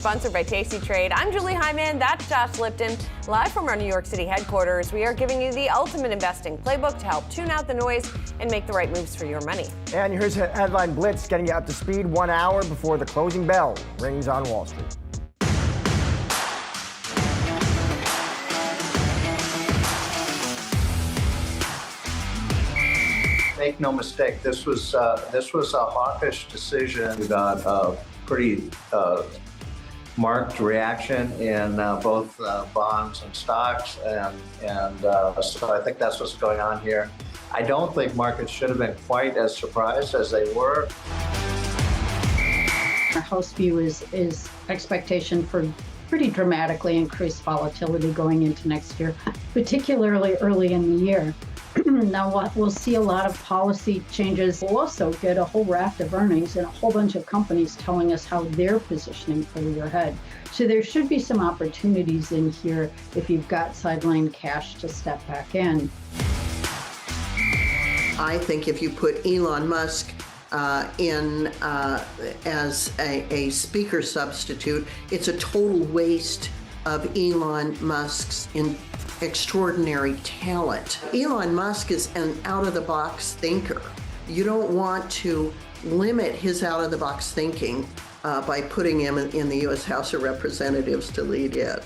Sponsored by Tasty Trade. I'm Julie Hyman. That's Josh Lipton. Live from our New York City headquarters, we are giving you the ultimate investing playbook to help tune out the noise and make the right moves for your money. And here's a headline blitz getting you up to speed 1 hour before the closing bell rings on Wall Street. Make no mistake, this was a hawkish decision. We got a pretty marked reaction in both bonds and stocks, and so I think that's what's going on here. I don't think markets should have been quite as surprised as they were. Our house view is expectation for pretty dramatically increased volatility going into next year, particularly early in the year. Now we'll see a lot of policy changes. We'll also get a whole raft of earnings and a whole bunch of companies telling us how they're positioning for the year ahead. So there should be some opportunities in here if you've got sideline cash to step back in. I think if you put Elon Musk in as a speaker substitute, it's a total waste of Elon Musk's extraordinary talent. Elon Musk is an out-of-the-box thinker. You don't want to limit his out-of-the-box thinking by putting him in the U.S. House of Representatives to lead it.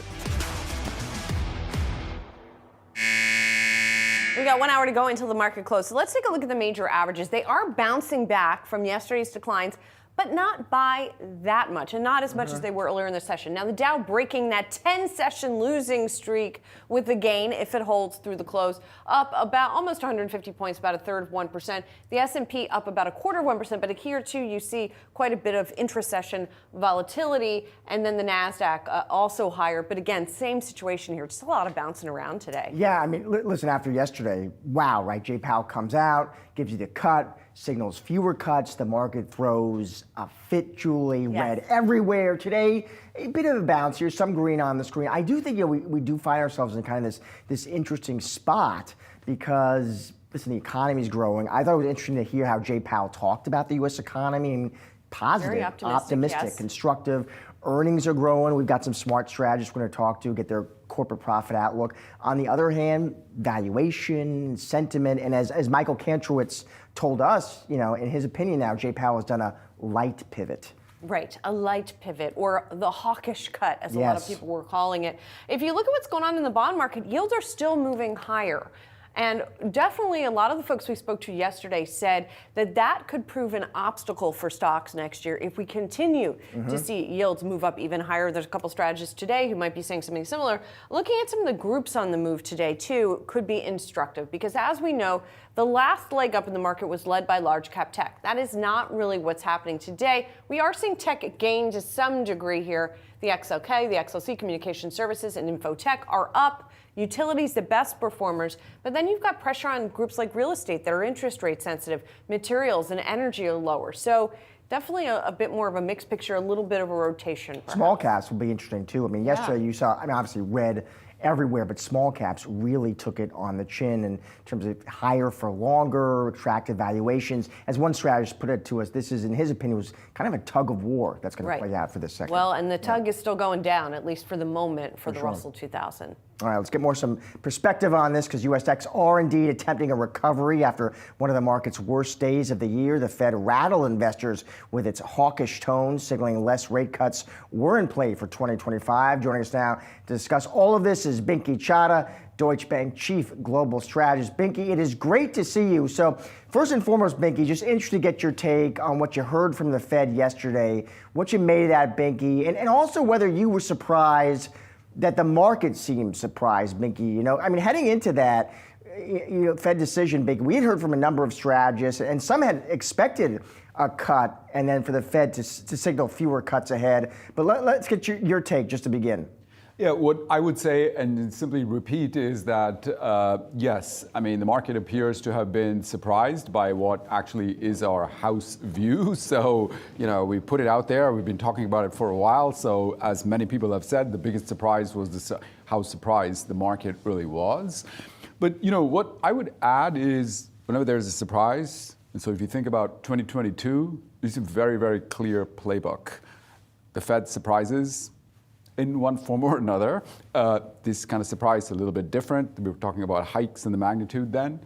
We got 1 hour to go until the market close. So let's take a look at the major averages. They are bouncing back from yesterday's declines, but not by that much, and not as much as they were earlier in the session. Now, the Dow breaking that 10-session losing streak with the gain, if it holds through the close, up about almost 150 points, about a third of 1%. The S&P up about a quarter of 1%, but here, too, you see quite a bit of intra-session volatility, and then the Nasdaq also higher. But again, same situation here. Just a lot of bouncing around today. Yeah, I mean, listen, after yesterday, wow, right? Jay Powell comes out, gives you the cut, signals fewer cuts. The market throws a fit, Julie, red everywhere. Today, a bit of a bounce here, some green on the screen. I do think we do find ourselves in kind of this interesting spot because, listen, the economy's growing. I thought it was interesting to hear how Jay Powell talked about the U.S. economy. I mean, positive, very optimistic, yes. Constructive. Earnings are growing. We've got some smart strategists we're going to talk to, get their corporate profit outlook. On the other hand, valuation, sentiment, and as Michael Kantrowitz told us, you know, in his opinion now, Jay Powell has done a light pivot. Right, a light pivot, or the hawkish cut, as a lot of people were calling it. If you look at what's going on in the bond market, yields are still moving higher. And definitely a lot of the folks we spoke to yesterday said that could prove an obstacle for stocks next year if we continue to see yields move up even higher. There's a couple strategists today who might be saying something similar. Looking at some of the groups on the move today, too, could be instructive because, as we know, the last leg up in the market was led by large cap tech. That is not really what's happening today. We are seeing tech gain to some degree here. The XLK, the XLC, communication services, and infotech are up. Utilities, the best performers, but then you've got pressure on groups like real estate that are interest rate sensitive. Materials and energy are lower. So definitely a bit more of a mixed picture, a little bit of a rotation. Perhaps. Small caps will be interesting too. I mean, yesterday you saw, I mean, obviously red everywhere, but small caps really took it on the chin in terms of higher for longer, attractive valuations. As one strategist put it to us, this is, in his opinion, was kind of a tug of war that's going to play out for this sector. Well, and the tug is still going down, at least for the moment, for the Russell 2000. All right, let's get some perspective on this because U.S. stocks are indeed attempting a recovery after one of the market's worst days of the year. The Fed rattled investors with its hawkish tone, signaling less rate cuts were in play for 2025. Joining us now to discuss all of this is Binky Chadha, Deutsche Bank Chief Global Strategist. Binky, it is great to see you. So first and foremost, Binky, just interested to get your take on what you heard from the Fed yesterday, what you made of that, Binky, and also whether you were surprised that the market seemed surprised, Binky. You know, I mean, heading into that, Fed decision, Binky, we had heard from a number of strategists, and some had expected a cut, and then for the Fed to signal fewer cuts ahead. But let's get your take just to begin. Yeah, what I would say, and simply repeat, is that yes, I mean, the market appears to have been surprised by what actually is our house view. So, you know, we put it out there. We've been talking about it for a while. So, as many people have said, the biggest surprise was how surprised the market really was. But, you know, what I would add is whenever there's a surprise, and so if you think about 2022, it's a very, very clear playbook. the Fed surprises in one form or another. This kind of surprise is a little bit different. We were talking about hikes in the magnitude then.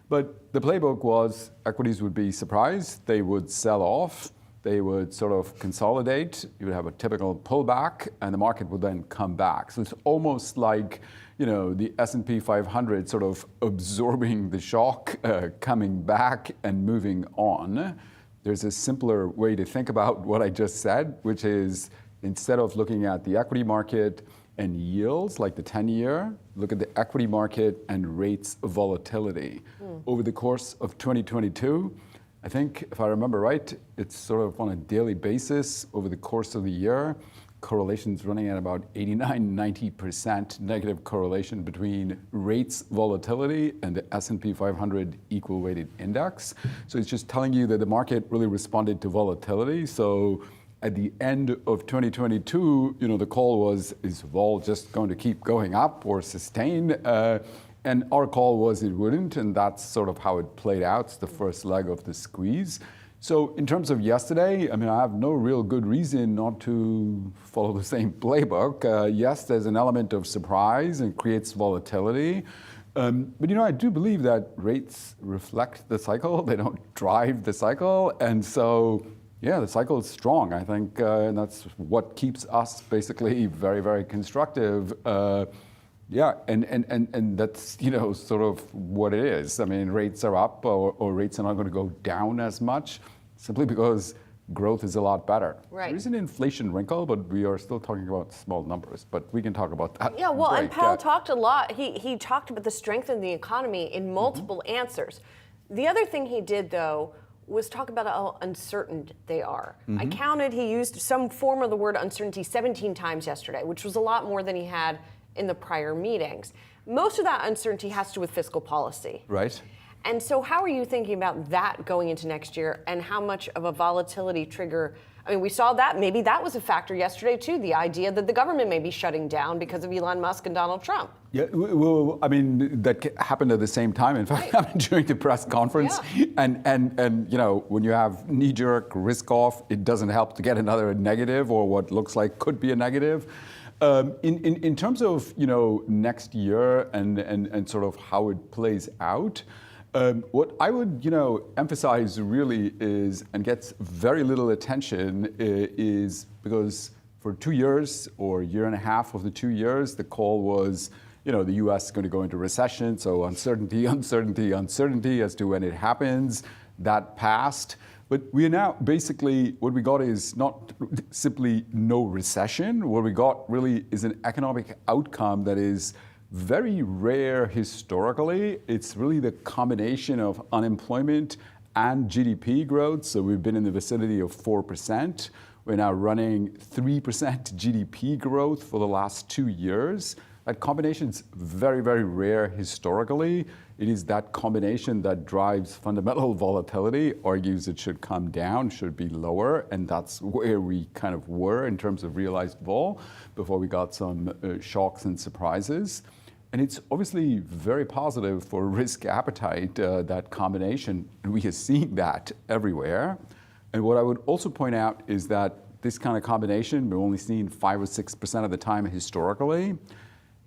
But the playbook was equities would be surprised, they would sell off, they would sort of consolidate, you would have a typical pullback, and the market would then come back. So it's almost like, the S&P 500 sort of absorbing the shock, coming back and moving on. There's a simpler way to think about what I just said, which is instead of looking at the equity market and yields like the 10-year, look at the equity market and rates volatility. Over the course of 2022, I think, if I remember right, it's sort of on a daily basis over the course of the year. Correlation's running at about 89-90% negative correlation between rates volatility and the S&P 500 equal weighted index. So it's just telling you that the market really responded to volatility. So at the end of 2022, the call was, is vol just going to keep going up or sustain? And our call was it wouldn't, and that's sort of how it played out. It's the first leg of the squeeze. So in terms of yesterday, I have no real good reason not to follow the same playbook. Yes, there's an element of surprise and creates volatility. But I do believe that rates reflect the cycle. They don't drive the cycle. And so, yeah, the cycle is strong, I think. And that's what keeps us basically very, very constructive. Yeah, and that's, sort of what it is. Rates are up or rates are not going to go down as much simply because growth is a lot better. Right. There is an inflation wrinkle, but we are still talking about small numbers. But we can talk about that. Yeah, well, break. and Powell talked a lot. He talked about the strength of the economy in multiple answers. The other thing he did, though, was talk about how uncertain they are. I counted, he used some form of the word uncertainty 17 times yesterday, which was a lot more than he had in the prior meetings. Most of that uncertainty has to do with fiscal policy. Right. And so how are you thinking about that going into next year, and how much of a volatility trigger? We saw that, maybe that was a factor yesterday too, the idea that the government may be shutting down because of Elon Musk and Donald Trump. Yeah, well, that happened at the same time. In fact, during the press conference, Yeah. and when you have knee-jerk risk off, it doesn't help to get another negative or what looks like could be a negative. In terms of next year and sort of how it plays out, what I would emphasize really is, and gets very little attention, is because for 2 years or a year and a half of the 2 years, the call was the U.S. is going to go into recession, so uncertainty as to when it happens. That passed. But we are now basically, what we got is not simply no recession. What we got really is an economic outcome that is very rare historically. It's really the combination of unemployment and GDP growth. So we've been in the vicinity of 4%. We're now running 3% GDP growth for the last 2 years. That combination is very, very rare historically. It is that combination that drives fundamental volatility, argues it should come down, should be lower, and that's where we kind of were in terms of realized vol before we got some shocks and surprises. And it's obviously very positive for risk appetite, that combination, and we are seeing that everywhere. And what I would also point out is that this kind of combination, we've only seen 5 or 6% of the time historically.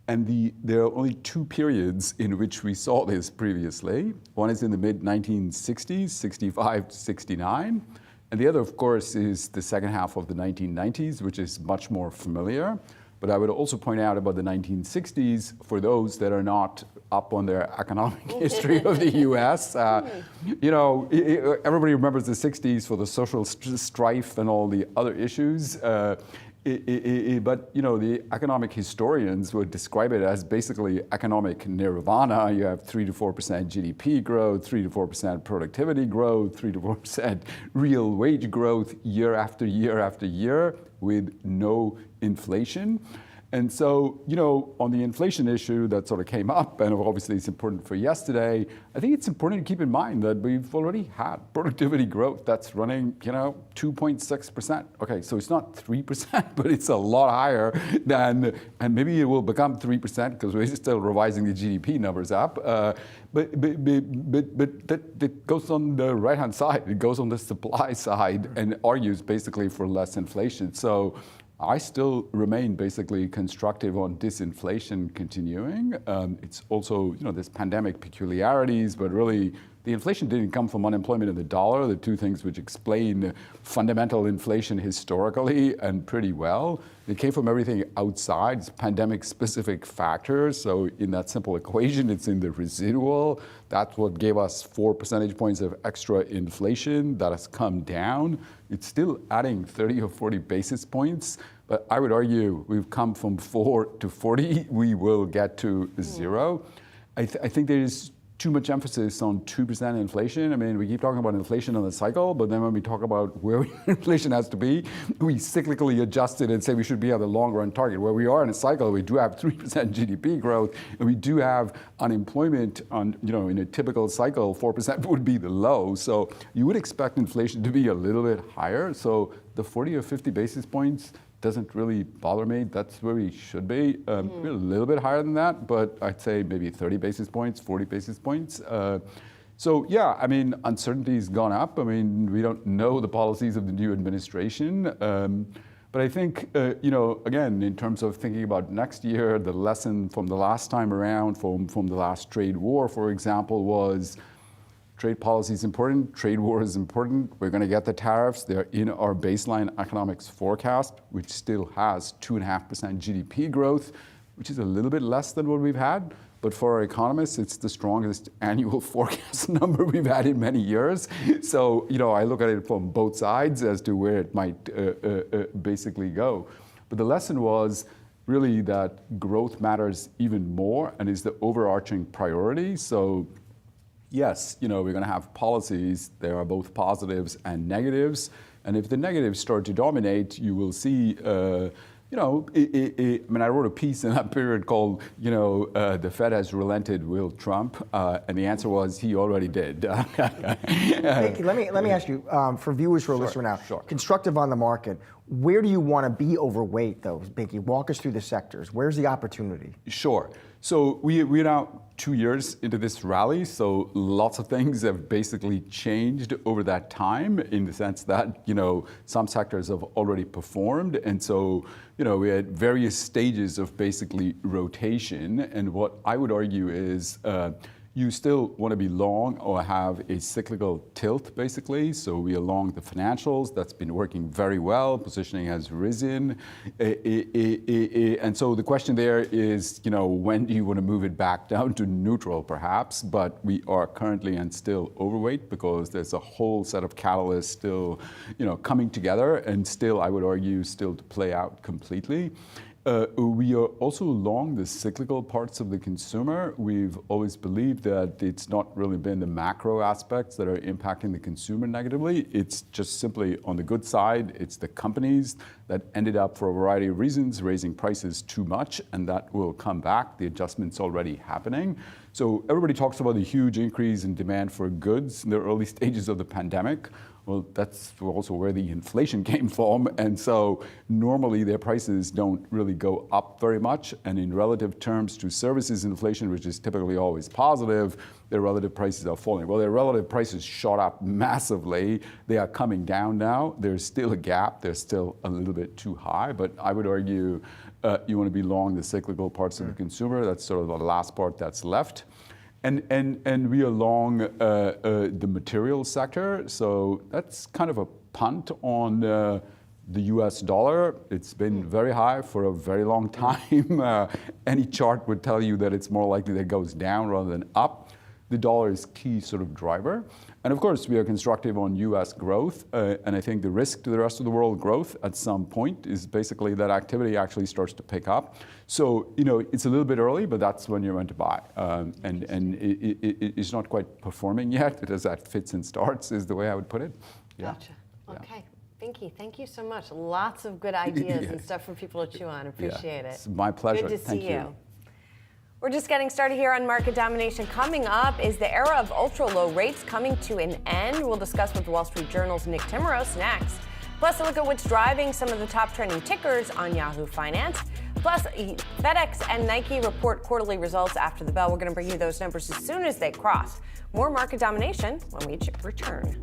And there are only 2 periods in which we saw this previously. One is in the mid-1960s, 65 to 69. And the other, of course, is the second half of the 1990s, which is much more familiar. But I would also point out about the 1960s, for those that are not up on their economic history of the U.S. Everybody remembers the 60s for the social strife and all the other issues. But the economic historians would describe it as basically economic nirvana. You have 3 to 4% GDP growth, 3 to 4% productivity growth, 3 to 4% real wage growth year after year after year with no inflation. And so, on the inflation issue that sort of came up, and obviously it's important for yesterday, I think it's important to keep in mind that we've already had productivity growth that's running, 2.6%. Okay, so it's not 3%, but it's a lot higher than, and maybe it will become 3% because we're still revising the GDP numbers up. But that goes on the right-hand side. It goes on the supply side and argues basically for less inflation. So I still remain basically constructive on disinflation continuing. It's also, there's pandemic peculiarities, but really the inflation didn't come from unemployment and the dollar, the two things which explain fundamental inflation historically and pretty well. It came from everything outside, it's pandemic-specific factors. So in that simple equation, it's in the residual. That's what gave us 4 percentage points of extra inflation that has come down. It's still adding 30 or 40 basis points, but I would argue we've come from 4 to 40. We will get to 0. I think there is too much emphasis on 2% inflation. I mean, we keep talking about inflation on the cycle, but then when we talk about where inflation has to be, we cyclically adjust it and say we should be at the long run target. Where we are in a cycle, we do have 3% GDP growth, and we do have unemployment on, in a typical cycle, 4% would be the low. So you would expect inflation to be a little bit higher. So the 40 or 50 basis points doesn't really bother me. That's where we should be. We're a little bit higher than that, but I'd say maybe 30 basis points, 40 basis points. So yeah, I mean, uncertainty's gone up. I mean, we don't know the policies of the new administration. But I think, again, in terms of thinking about next year, the lesson from the last time around, from the last trade war, for example, was trade policy is important, trade war is important. We're going to get the tariffs. They're in our baseline economics forecast, which still has 2.5% GDP growth, which is a little bit less than what we've had. But for our economists, it's the strongest annual forecast number we've had in many years. So, I look at it from both sides as to where it might basically go. But the lesson was really that growth matters even more and is the overarching priority. So yes, we're going to have policies. There are both positives and negatives. And if the negatives start to dominate, you will see, I wrote a piece in that period called, the Fed has relented, will Trump? And the answer was he already did. Thank you. Let me ask you, for viewers who are listening now, constructive on the market, where do you want to be overweight, though, Binky? Walk us through the sectors. Where's the opportunity? Sure. So we're now 2 years into this rally, so lots of things have basically changed over that time in the sense that, some sectors have already performed. And so, we had various stages of basically rotation. And what I would argue is you still want to be long or have a cyclical tilt, basically. So we are long the financials. That's been working very well. Positioning has risen. And so the question there is, when do you want to move it back down to neutral, perhaps? But we are currently and still overweight because there's a whole set of catalysts still, coming together and still, I would argue, still to play out completely. We are also long the cyclical parts of the consumer. We've always believed that it's not really been the macro aspects that are impacting the consumer negatively. It's just simply on the good side, it's the companies that ended up, for a variety of reasons, raising prices too much, and that will come back. The adjustment's already happening. So everybody talks about the huge increase in demand for goods in the early stages of the pandemic. Well, that's also where the inflation came from. And so normally their prices don't really go up very much. And in relative terms to services inflation, which is typically always positive, their relative prices are falling. Well, their relative prices shot up massively. They are coming down now. There's still a gap. They're still a little bit too high. But I would argue you want to be long the cyclical parts of the consumer. That's sort of the last part that's left. And we are long the materials sector. So that's kind of a punt on the US dollar. It's been very high for a very long time. Any chart would tell you that it's more likely that it goes down rather than up. The dollar is key sort of driver. And of course, we are constructive on US growth. And I think the risk to the rest of the world growth at some point is basically that activity actually starts to pick up. So, it's a little bit early, but that's when you're meant to buy. And it's not quite performing yet. As that fits and starts is the way I would put it. Yeah. Gotcha. Okay. Binky, thank you so much. Lots of good ideas and stuff for people to chew on. Appreciate it. It's my pleasure. Good to see you. We're just getting started here on Market Domination. Coming up is the era of ultra-low rates coming to an end. We'll discuss with Wall Street Journal's Nick Timmeros next. Plus, a look at what's driving some of the top trending tickers on Yahoo Finance. Plus, FedEx and Nike report quarterly results after the bell. We're going to bring you those numbers as soon as they cross. More Market Domination when we return.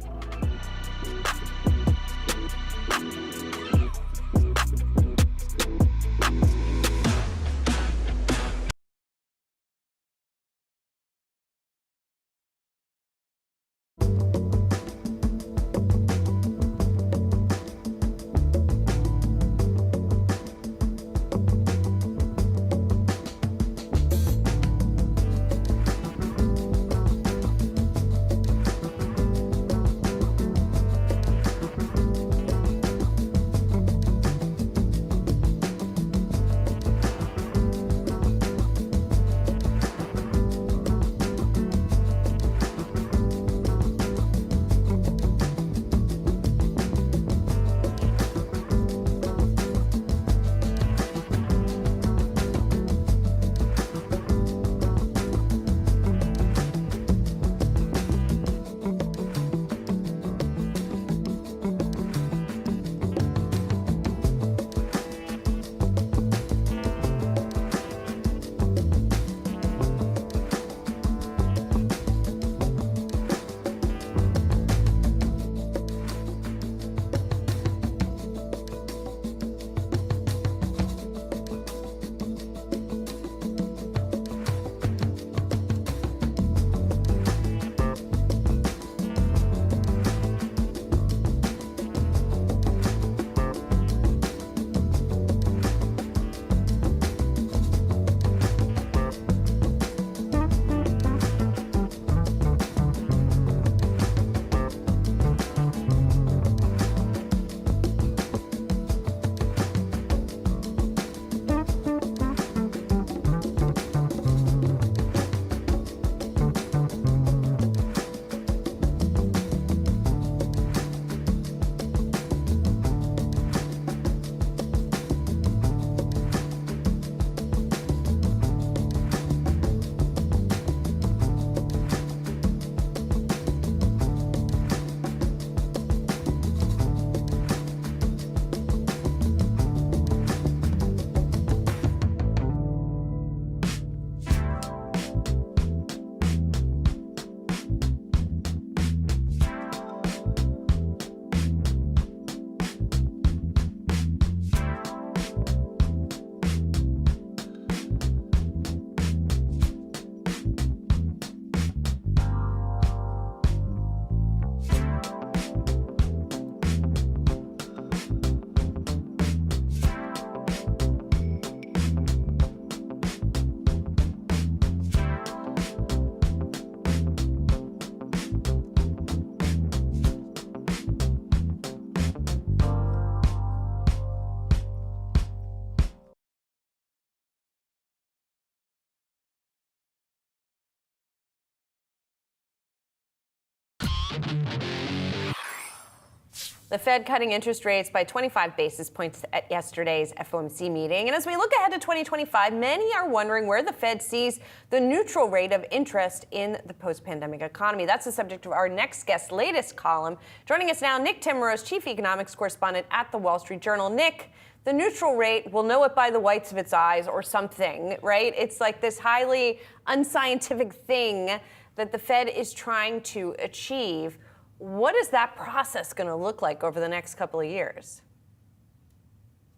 The Fed cutting interest rates by 25 basis points at yesterday's FOMC meeting. And as we look ahead to 2025, many are wondering where the Fed sees the neutral rate of interest in the post-pandemic economy. That's the subject of our next guest's latest column. Joining us now, Nick Timmerose, Chief Economics Correspondent at the Wall Street Journal. Nick, the neutral rate, we'll know it by the whites of its eyes or something, right? It's like this highly unscientific thing that the Fed is trying to achieve. What is that process going to look like over the next couple of years?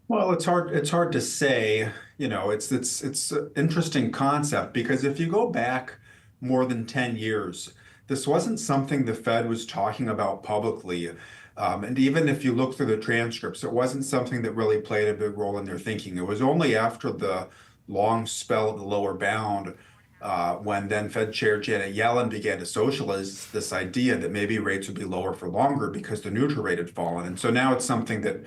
Well, it's hard to say. You know, it's an interesting concept because if you go back more than 10 years, this wasn't something the Fed was talking about publicly. And even if you look through the transcripts, it wasn't something that really played a big role in their thinking. It was only after the long spell of the lower bound when then Fed Chair Janet Yellen began to socialize this idea that maybe rates would be lower for longer because the neutral rate had fallen. And so now it's something that,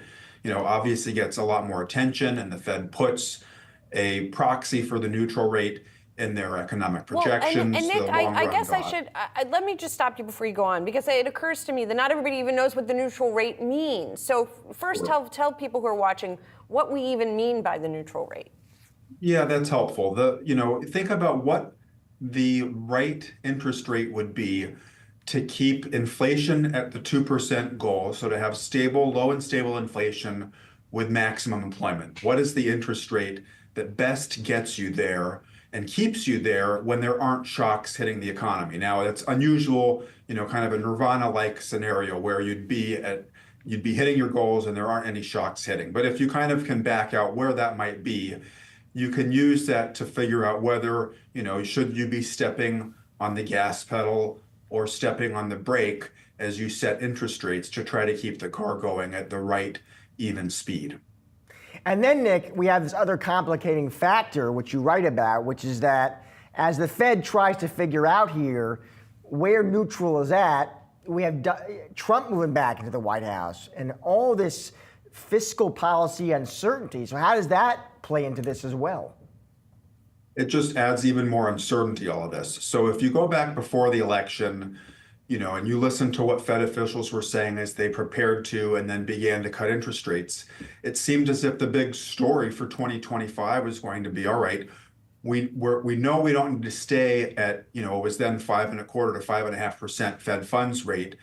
you know, obviously gets a lot more attention, and the Fed puts a proxy for the neutral rate in their economic projections. Well, and Nick, I guess I should, let me just stop you before you go on, because it occurs to me that not everybody even knows what the neutral rate means. So first, tell people who are watching what we even mean by the neutral rate. Yeah, that's helpful. Think about what the right interest rate would be to keep inflation at the 2% goal, so to have low and stable inflation with maximum employment. What is the interest rate that best gets you there and keeps you there when there aren't shocks hitting the economy? Now, that's unusual, kind of a nirvana-like scenario where you'd be hitting your goals and there aren't any shocks hitting. But if you kind of can back out where that might be, you can use that to figure out whether, should you be stepping on the gas pedal or stepping on the brake as you set interest rates to try to keep the car going at the right even speed. And then, Nick, we have this other complicating factor, which you write about, which is that as the Fed tries to figure out here where neutral is at, we have Trump moving back into the White House and all this fiscal policy uncertainty. So how does that play into this as well? It just adds even more uncertainty, all of this. So if you go back before the election, and you listen to what Fed officials were saying as they prepared to and then began to cut interest rates, it seemed as if the big story for 2025 was going to be, all right, we know we don't need to stay at, it was then 5.25% to 5.5% Fed funds rate.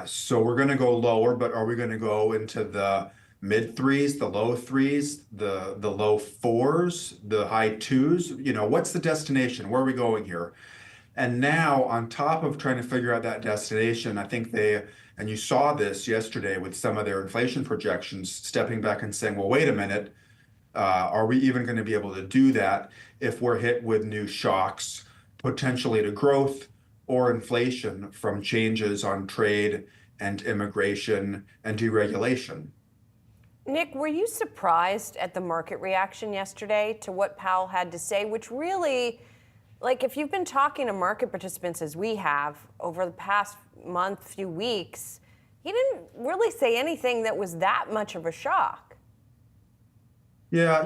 So we're going to go lower, but are we going to go into the mid threes, the low threes, the low fours, the high twos? What's the destination? Where are we going here? And now, on top of trying to figure out that destination, I think and you saw this yesterday with some of their inflation projections, stepping back and saying, well, wait a minute, are we even going to be able to do that if we're hit with new shocks, potentially to growth or inflation from changes on trade and immigration and deregulation? Nick, were you surprised at the market reaction yesterday to what Powell had to say, which really, if you've been talking to market participants as we have over the past month, few weeks, he didn't really say anything that was that much of a shock. Yeah,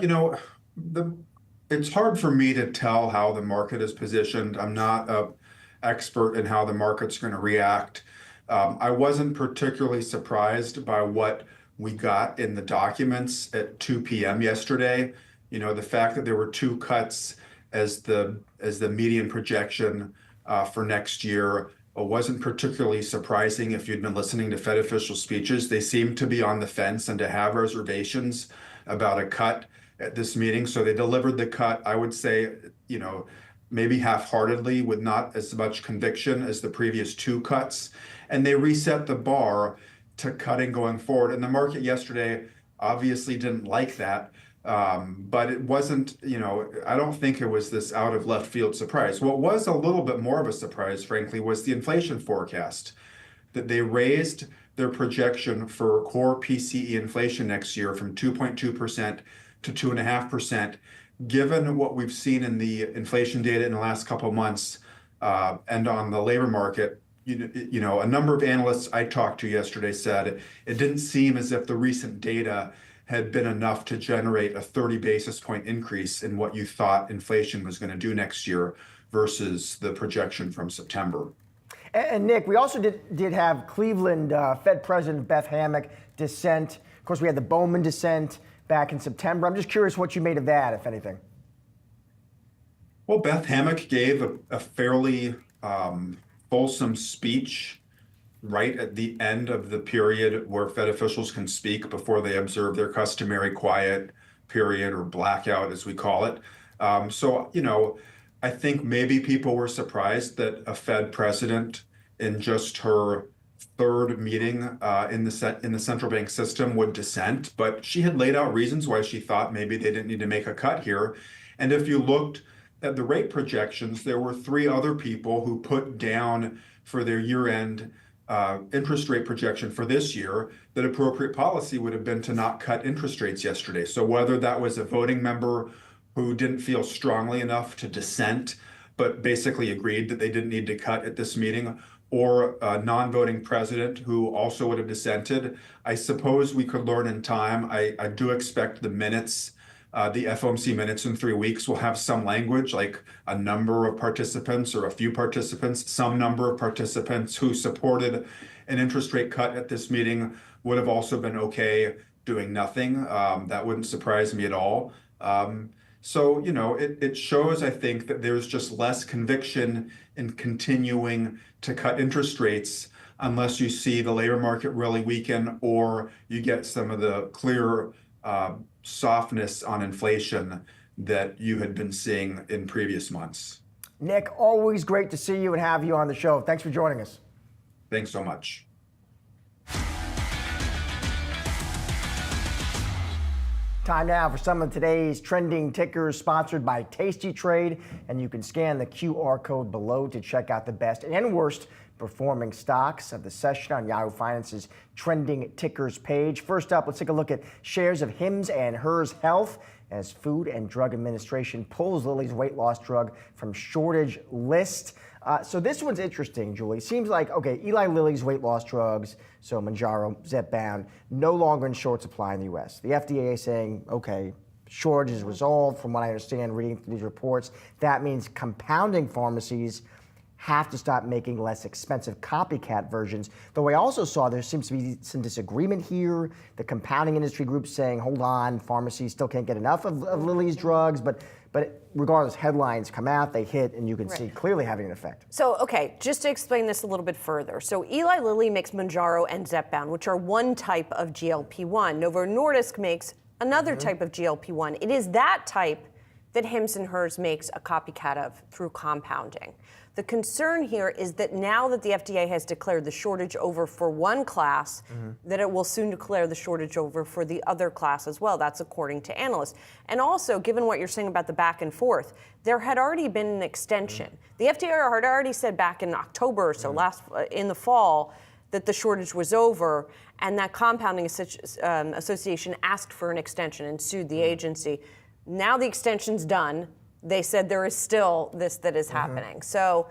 it's hard for me to tell how the market is positioned. I'm not an expert in how the market's going to react. I wasn't particularly surprised by what we got in the documents at 2 p.m. yesterday. The fact that there were 2 cuts as the median projection for next year wasn't particularly surprising if you'd been listening to Fed official speeches. They seem to be on the fence and to have reservations about a cut at this meeting. So they delivered the cut, I would say, maybe half-heartedly with not as much conviction as the previous 2 cuts. And they reset the bar to cutting going forward. And the market yesterday obviously didn't like that. But it wasn't, I don't think it was this out of left field surprise. What was a little bit more of a surprise, frankly, was the inflation forecast, that they raised their projection for core PCE inflation next year from 2.2% to 2.5%, given what we've seen in the inflation data in the last couple of months and on the labor market. A number of analysts I talked to yesterday said it didn't seem as if the recent data had been enough to generate a 30 basis point increase in what you thought inflation was going to do next year versus the projection from September. And Nick, we also did have Cleveland Fed President Beth Hammack dissent. Of course, we had the Bowman dissent back in September. I'm just curious what you made of that, if anything. Well, Beth Hammack gave a fairly fulsome speech right at the end of the period where Fed officials can speak before they observe their customary quiet period, or blackout as we call it. So, I think maybe people were surprised that a Fed president in just her third meeting in the central bank system would dissent, but she had laid out reasons why she thought maybe they didn't need to make a cut here. And if you looked at the rate projections, there were three other people who put down for their year-end interest rate projection for this year that appropriate policy would have been to not cut interest rates yesterday. So whether that was a voting member who didn't feel strongly enough to dissent, but basically agreed that they didn't need to cut at this meeting, or a non-voting president who also would have dissented, I suppose we could learn in time. I do expect the minutes, the FOMC minutes in 3 weeks will have some language like a number of participants or a few participants. Some number of participants who supported an interest rate cut at this meeting would have also been okay doing nothing. That wouldn't surprise me at all. So, it shows, I think, that there's just less conviction in continuing to cut interest rates unless you see the labor market really weaken, or you get some of the clear softness on inflation that you had been seeing in previous months. Nick, always great to see you and have you on the show. Thanks for joining us. Thanks so much. Time now for some of today's trending tickers sponsored by Tasty Trade, and you can scan the QR code below to check out the best and worst performing stocks of the session on Yahoo Finance's trending tickers page. First up, let's take a look at shares of Hims and Hers Health as Food and Drug Administration pulls Lilly's weight loss drug from shortage list. So this one's interesting, Julie. Seems like, okay, Eli Lilly's weight loss drugs, so Mounjaro, Zepbound, no longer in short supply in the U.S. The FDA is saying, okay, shortage is resolved. From what I understand, reading through these reports, that means compounding pharmacies have to stop making less expensive copycat versions. Though I also saw there seems to be some disagreement here. The compounding industry group saying, hold on, pharmacies still can't get enough of Lilly's drugs, but regardless, headlines come out, they hit, and you can see clearly having an effect. So, okay, just to explain this a little bit further. So Eli Lilly makes Mounjaro and Zepbound, which are one type of GLP-1. Novo Nordisk makes another type of GLP-1. It is that type that Hims and Hers makes a copycat of through compounding. The concern here is that now that the FDA has declared the shortage over for one class, that it will soon declare the shortage over for the other class as well. That's according to analysts. And also, given what you're saying about the back and forth, there had already been an extension. The FDA had already said back in October or so, in the fall, that the shortage was over, and that Compounding Association asked for an extension and sued the agency. Now the extension's done. They said there is still this that is happening. So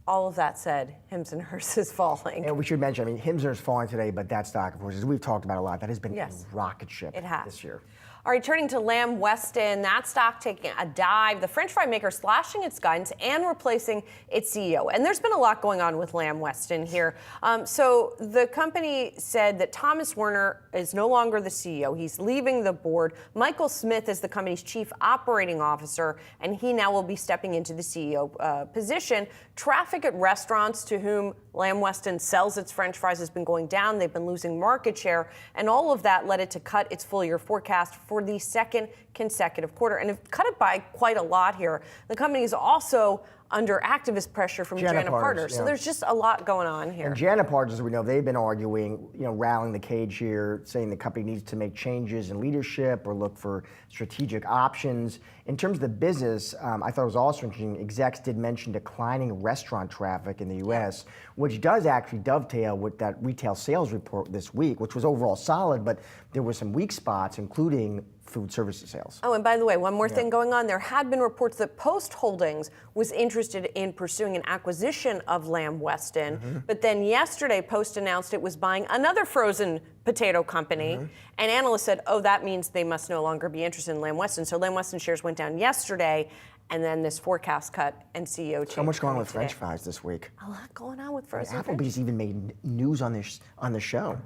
all of that said, Hims and Hers is falling. And we should mention, Hims and Hers falling today, but that stock, of course, as we've talked about a lot, that has been a rocket ship this year. All right, turning to Lamb Weston, that stock taking a dive. The French fry maker slashing its guidance and replacing its CEO. And there's been a lot going on with Lamb Weston here. So the company said that Thomas Werner is no longer the CEO. He's leaving the board. Michael Smith is the company's chief operating officer, and he now will be stepping into the CEO position. Traffic at restaurants to whom Lamb Weston sells its French fries has been going down. They've been losing market share, and all of that led it to cut its full-year forecast for the second consecutive quarter. And it cut it by quite a lot here. The company is also under activist pressure from Jana Partners. So there's just a lot going on here. And Jana Partners, as we know, they've been arguing, rallying the cage here, saying the company needs to make changes in leadership or look for strategic options. In terms of the business, I thought it was also interesting, execs did mention declining restaurant traffic in the U.S., which does actually dovetail with that retail sales report this week, which was overall solid, but there were some weak spots, including food services sales. Oh, and by the way, one more thing going on. There had been reports that Post Holdings was interested in pursuing an acquisition of Lamb Weston. But then yesterday, Post announced it was buying another frozen potato company. And analysts said, oh, that means they must no longer be interested in Lamb Weston. So Lamb Weston shares went down yesterday. And then this forecast cut and CEO change. So much going on with today. French fries this week. A lot going on with frozen French. Applebee's even made news on the show.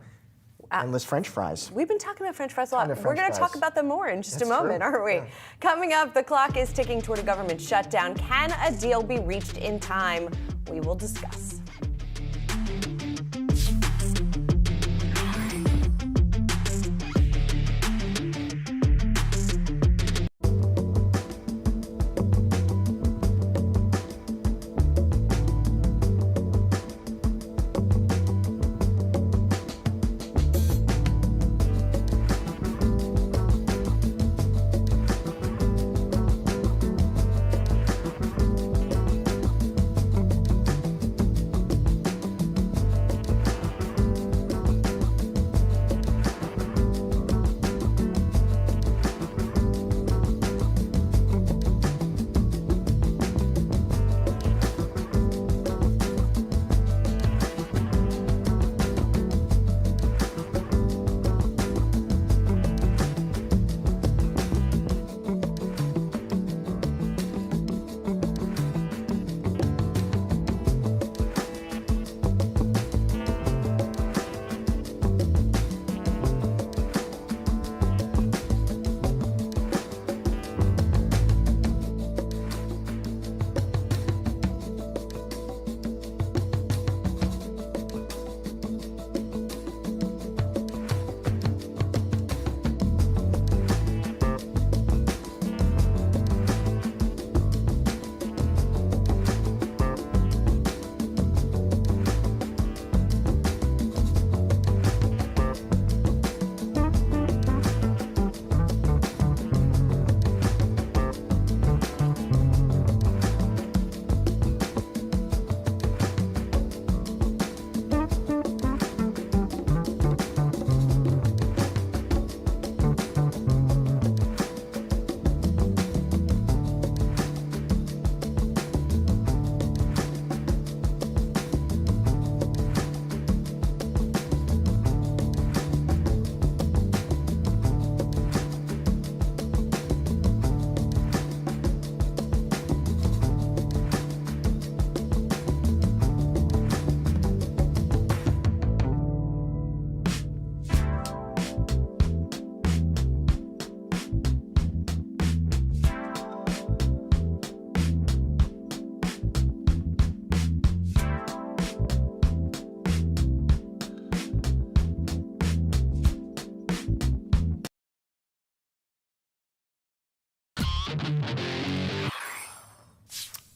Endless French fries. We've been talking about French fries a lot. French We're going to fries. talk about them more in just That's a moment, true. aren't we? Yeah. Coming up, the clock is ticking toward a government shutdown. Can a deal be reached in time? We will discuss.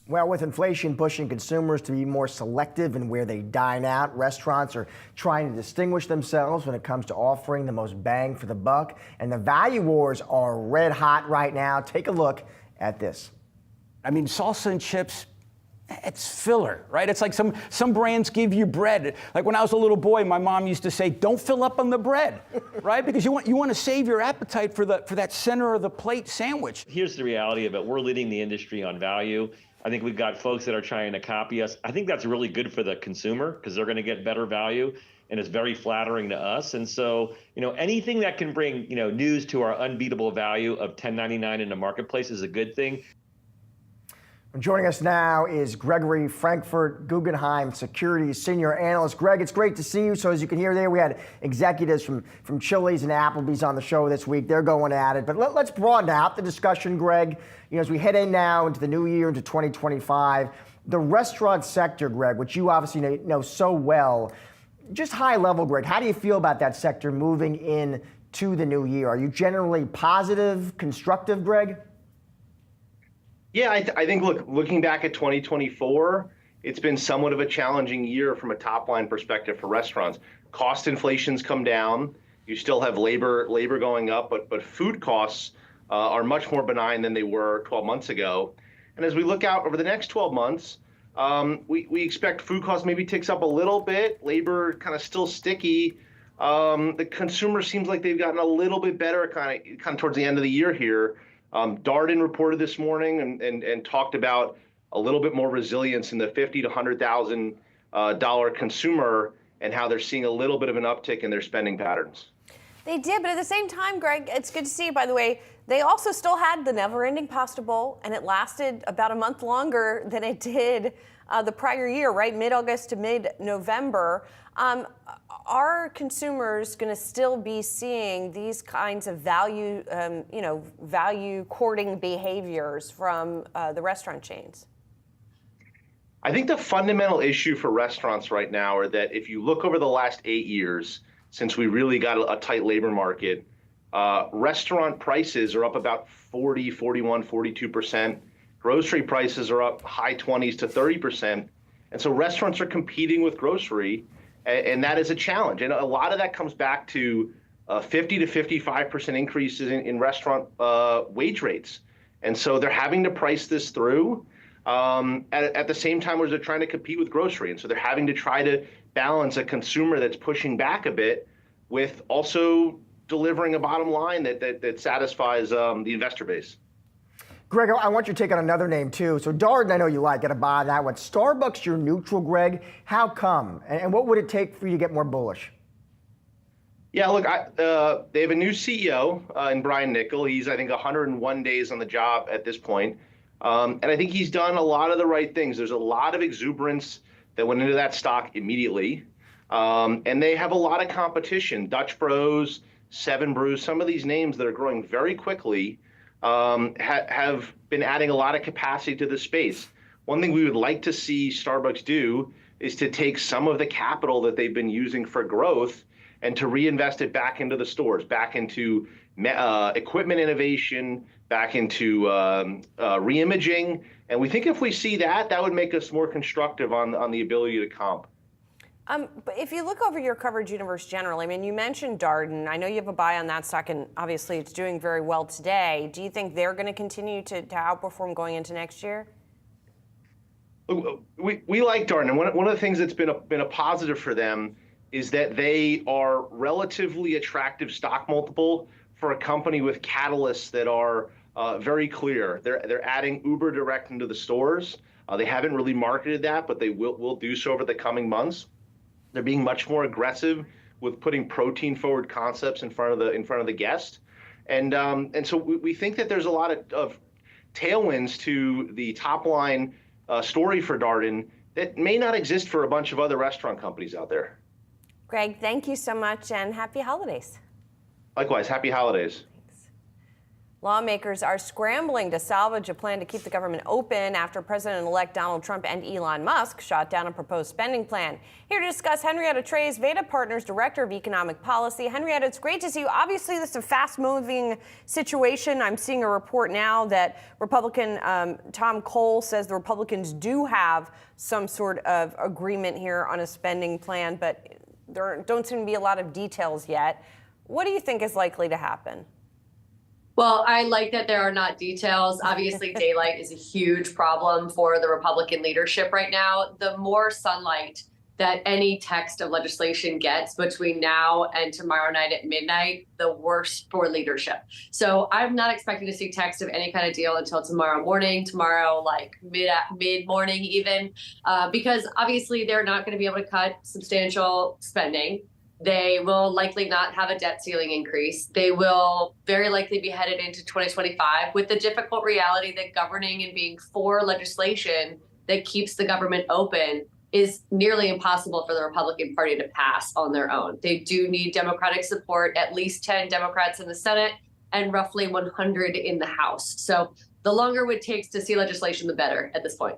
Well, with inflation pushing consumers to be more selective in where they dine out, restaurants are trying to distinguish themselves when it comes to offering the most bang for the buck. And the value wars are red hot right now. Take a look at this. I mean, salsa and chips, it's filler, right? It's like some brands give you bread. Like when I was a little boy, my mom used to say, don't fill up on the bread, right? Because you want to save your appetite for that center of the plate sandwich. Here's the reality of it. We're leading the industry on value. I think we've got folks that are trying to copy us. I think that's really good for the consumer because they're going to get better value, and it's very flattering to us. And so, anything that can bring, news to our unbeatable value of $10.99 in the marketplace is a good thing. Joining us now is Gregory Frankfurt, Guggenheim Securities Senior Analyst. Greg, it's great to see you. So as you can hear there, we had executives from Chili's and Applebee's on the show this week. They're going at it. But let's broaden out the discussion, Greg. As we head in now into the new year, into 2025, the restaurant sector, Greg, which you obviously know so well, just high level, Greg, how do you feel about that sector moving into the new year? Are you generally positive, constructive, Greg? Yeah, I think, looking back at 2024, it's been somewhat of a challenging year from a top line perspective for restaurants. Cost inflation's come down. You still have labor going up, but food costs are much more benign than they were 12 months ago. And as we look out over the next 12 months, we expect food costs maybe ticks up a little bit, labor kind of still sticky, the consumer seems like they've gotten a little bit better kind of towards the end of the year here. Darden reported this morning and talked about a little bit more resilience in the $50,000 to $100,000 consumer and how they're seeing a little bit of an uptick in their spending patterns. They did, but at the same time, Greg, it's good to see, by the way, they also still had the never-ending pasta bowl, and it lasted about a month longer than it did the prior year, right? Mid-August to mid-November. Are consumers going to still be seeing these kinds of value, value courting behaviors from the restaurant chains? I think the fundamental issue for restaurants right now are that if you look over the last 8 years, since we really got a tight labor market, restaurant prices are up about 40, 41, 42%. Grocery prices are up high 20s to 30%. And so restaurants are competing with grocery, and that is a challenge. And a lot of that comes back to 50 to 55% increases in restaurant wage rates. And so they're having to price this through at the same time as they're trying to compete with grocery. And so they're having to try to balance a consumer that's pushing back a bit with also delivering a bottom line that satisfies the investor base. Greg, I want your take on another name too. So Darden, I know you like, gotta buy that one. Starbucks, you're neutral, Greg. How come? And what would it take for you to get more bullish? Yeah, look, they have a new CEO in Brian Niccol. He's, I think, 101 days on the job at this point. And I think he's done a lot of the right things. There's a lot of exuberance that went into that stock immediately. And they have a lot of competition. Dutch Bros, Seven Brews, some of these names that are growing very quickly have been adding a lot of capacity to the space. One thing we would like to see Starbucks do is to take some of the capital that they've been using for growth and to reinvest it back into the stores, back into equipment innovation, back into reimaging. And we think if we see that, that would make us more constructive on the ability to comp. But if you look over your coverage universe generally, I mean, you mentioned Darden. I know you have a buy on that stock, and obviously it's doing very well today. Do you think they're going to continue to outperform going into next year? We like Darden, and one of the things that's been a positive for them is that they are relatively attractive stock multiple for a company with catalysts that are very clear. They're adding Uber Direct into the stores. They haven't really marketed that, but they will do so over the coming months. They're being much more aggressive with putting protein forward concepts in front of the guest, and so we think that there's a lot of tailwinds to the top line story for Darden that may not exist for a bunch of other restaurant companies out there. Greg, thank you so much, and happy holidays. Likewise, happy holidays. Lawmakers are scrambling to salvage a plan to keep the government open after President-elect Donald Trump and Elon Musk shot down a proposed spending plan. Here to discuss, Henrietta Trey's Veda Partners Director of Economic Policy. Henrietta, it's great to see you. Obviously, this is a fast-moving situation. I'm seeing a report now that Republican Tom Cole says the Republicans do have some sort of agreement here on a spending plan, but there don't seem to be a lot of details yet. What do you think is likely to happen? Well, I like that there are not details. Obviously, daylight is a huge problem for the Republican leadership right now. The more sunlight that any text of legislation gets between now and tomorrow night at midnight, the worse for leadership. So I'm not expecting to see text of any kind of deal until tomorrow morning, like mid-morning even, because obviously they're not going to be able to cut substantial spending. They will likely not have a debt ceiling increase. They will very likely be headed into 2025 with the difficult reality that governing and being for legislation that keeps the government open is nearly impossible for the Republican Party to pass on their own. They do need Democratic support, at least 10 Democrats in the Senate and roughly 100 in the House. So the longer it takes to see legislation, the better at this point.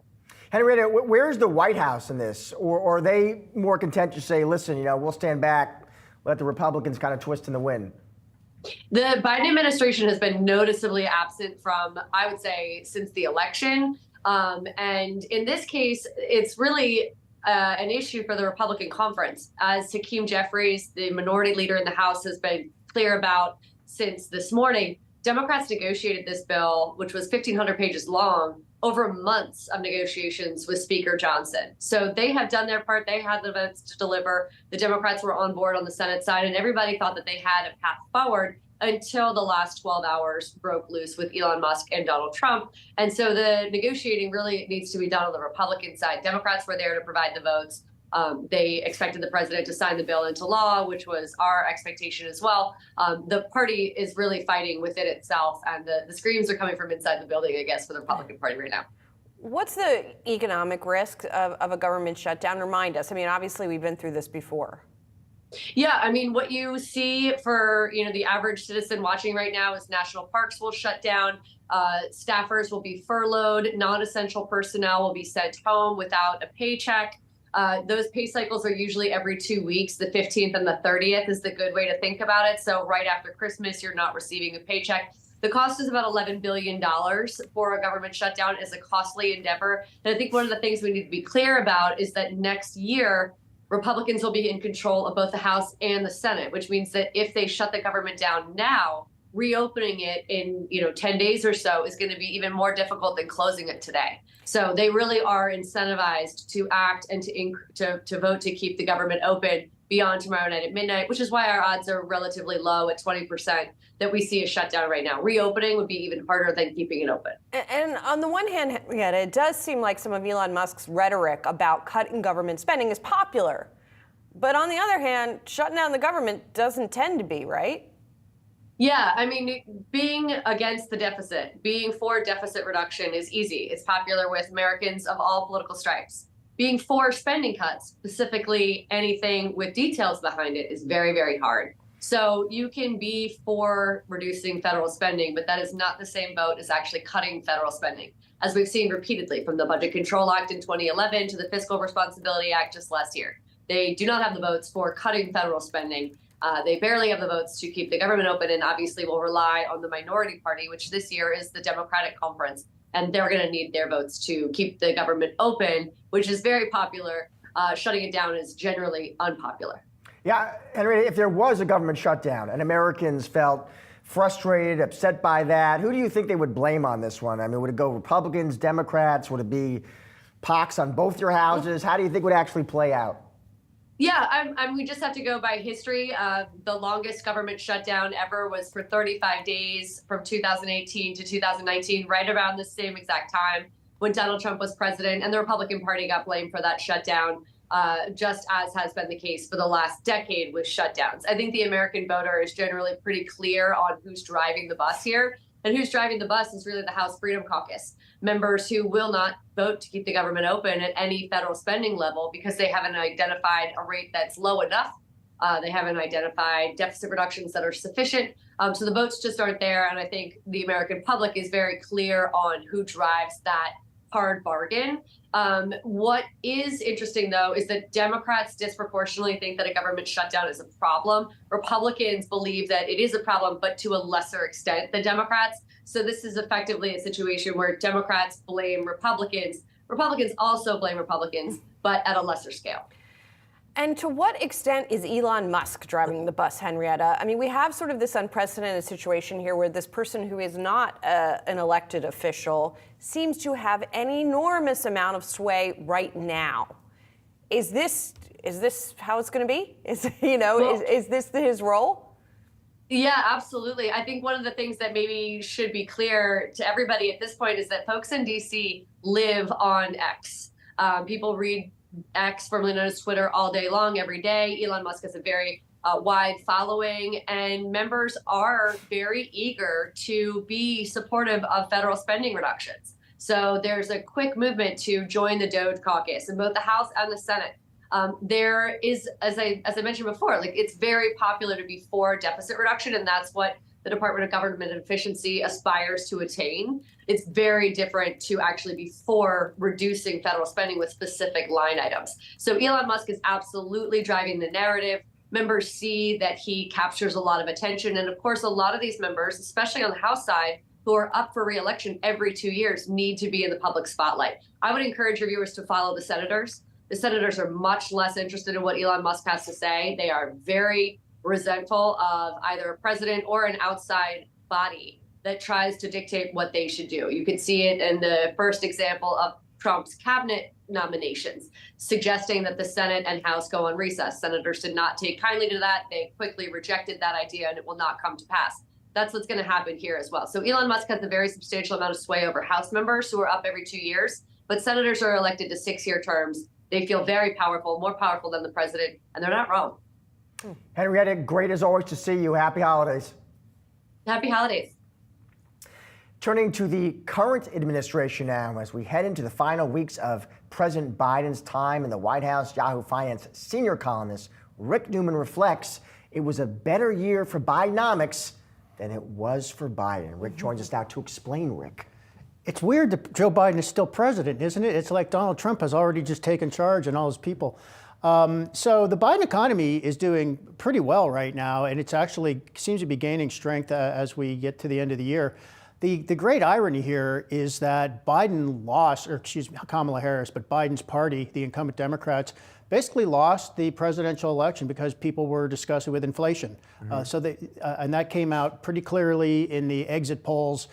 Henrietta, where's the White House in this? Or are they more content to say, listen, we'll stand back, let the Republicans kind of twist in the wind? The Biden administration has been noticeably absent from, I would say, since the election. And in this case, it's really an issue for the Republican conference. As Hakeem Jeffries, the minority leader in the House, has been clear about since this morning, Democrats negotiated this bill, which was 1,500 pages long, over months of negotiations with Speaker Johnson. So they have done their part. They had the votes to deliver. The Democrats were on board on the Senate side, and everybody thought that they had a path forward until the last 12 hours broke loose with Elon Musk and Donald Trump. And so the negotiating really needs to be done on the Republican side. Democrats were there to provide the votes. They expected the president to sign the bill into law, which was our expectation as well. The party is really fighting within itself, and the screams are coming from inside the building, I guess, for the Republican Party right now. What's the economic risk of a government shutdown? Remind us. I mean, obviously, we've been through this before. Yeah, I mean, what you see for the average citizen watching right now is national parks will shut down, staffers will be furloughed, non-essential personnel will be sent home without a paycheck. Those pay cycles are usually every 2 weeks. The 15th and the 30th is the good way to think about it. So right after Christmas, you're not receiving a paycheck. The cost is about $11 billion for a government shutdown. It's a costly endeavor. And I think one of the things we need to be clear about is that next year, Republicans will be in control of both the House and the Senate, which means that if they shut the government down now, reopening it in 10 days or so is going to be even more difficult than closing it today. So they really are incentivized to act and to vote to keep the government open beyond tomorrow night at midnight, which is why our odds are relatively low at 20% that we see a shutdown right now. Reopening would be even harder than keeping it open. And on the one hand, Henrietta, it does seem like some of Elon Musk's rhetoric about cutting government spending is popular. But on the other hand, shutting down the government doesn't tend to be, right? Yeah, I mean, being against the deficit, being for deficit reduction is easy. It's popular with Americans of all political stripes. Being for spending cuts, specifically anything with details behind it, is very, very hard. So you can be for reducing federal spending, but that is not the same boat as actually cutting federal spending, as we've seen repeatedly from the Budget Control Act in 2011 to the Fiscal Responsibility Act just last year. They do not have the votes for cutting federal spending. They barely have the votes to keep the government open, and obviously will rely on the minority party, which this year is the Democratic Conference. And they're going to need their votes to keep the government open, which is very popular. Shutting it down is generally unpopular. Yeah, Henry, if there was a government shutdown and Americans felt frustrated, upset by that, who do you think they would blame on this one? I mean, would it go Republicans, Democrats? Would it be pox on both your houses? How do you think it would actually play out? Yeah, we just have to go by history. The longest government shutdown ever was for 35 days from 2018 to 2019, right around the same exact time when Donald Trump was president, and the Republican Party got blamed for that shutdown, just as has been the case for the last decade with shutdowns. I think the American voter is generally pretty clear on who's driving the bus here, and who's driving the bus is really the House Freedom Caucus, members who will not vote to keep the government open at any federal spending level because they haven't identified a rate that's low enough. They haven't identified deficit reductions that are sufficient. So the votes just aren't there. And I think the American public is very clear on who drives that hard bargain. What is interesting, though, is that Democrats disproportionately think that a government shutdown is a problem. Republicans believe that it is a problem, but to a lesser extent than Democrats. So this is effectively a situation where Democrats blame Republicans. Republicans also blame Republicans, but at a lesser scale. And to what extent is Elon Musk driving the bus, Henrietta? I mean, we have sort of this unprecedented situation here where this person who is not an elected official seems to have an enormous amount of sway right now. Is this how it's going to be? Is this his role? Yeah, absolutely. I think one of the things that maybe should be clear to everybody at this point is that folks in DC live on X. People read X, formerly known as Twitter, all day long, every day. Elon Musk has a very wide following, and members are very eager to be supportive of federal spending reductions. So there's a quick movement to join the Doge caucus in both the House and the Senate. There is, as I mentioned before, it's very popular to be for deficit reduction, and that's what the Department of Government Efficiency aspires to attain. It's very different to actually be for reducing federal spending with specific line items. So Elon Musk is absolutely driving the narrative. Members see that he captures a lot of attention. And of course, a lot of these members, especially on the House side, who are up for re-election every 2 years, need to be in the public spotlight. I would encourage your viewers to follow the senators. The senators are much less interested in what Elon Musk has to say. They are very resentful of either a president or an outside body that tries to dictate what they should do. You could see it in the first example of Trump's cabinet nominations, suggesting that the Senate and House go on recess. Senators did not take kindly to that. They quickly rejected that idea, and it will not come to pass. That's what's going to happen here as well. So Elon Musk has a very substantial amount of sway over House members who are up every 2 years, but senators are elected to 6-year terms. They feel very powerful, more powerful than the president, and they're not wrong. Henrietta, great as always to see you. Happy holidays. Happy holidays. Turning to the current administration now, as we head into the final weeks of President Biden's time in the White House, Yahoo Finance senior columnist Rick Newman reflects it was a better year for Bidenomics than it was for Biden. Rick joins us now to explain, Rick. It's weird that Joe Biden is still president, isn't it? It's like Donald Trump has already just taken charge and all his people. So the Biden economy is doing pretty well right now, and it's actually seems to be gaining strength as we get to the end of the year. The great irony here is that Biden lost, or excuse me, Kamala Harris, but Biden's party, the incumbent Democrats, basically lost the presidential election because people were discussing with inflation. And that came out pretty clearly in the exit polls.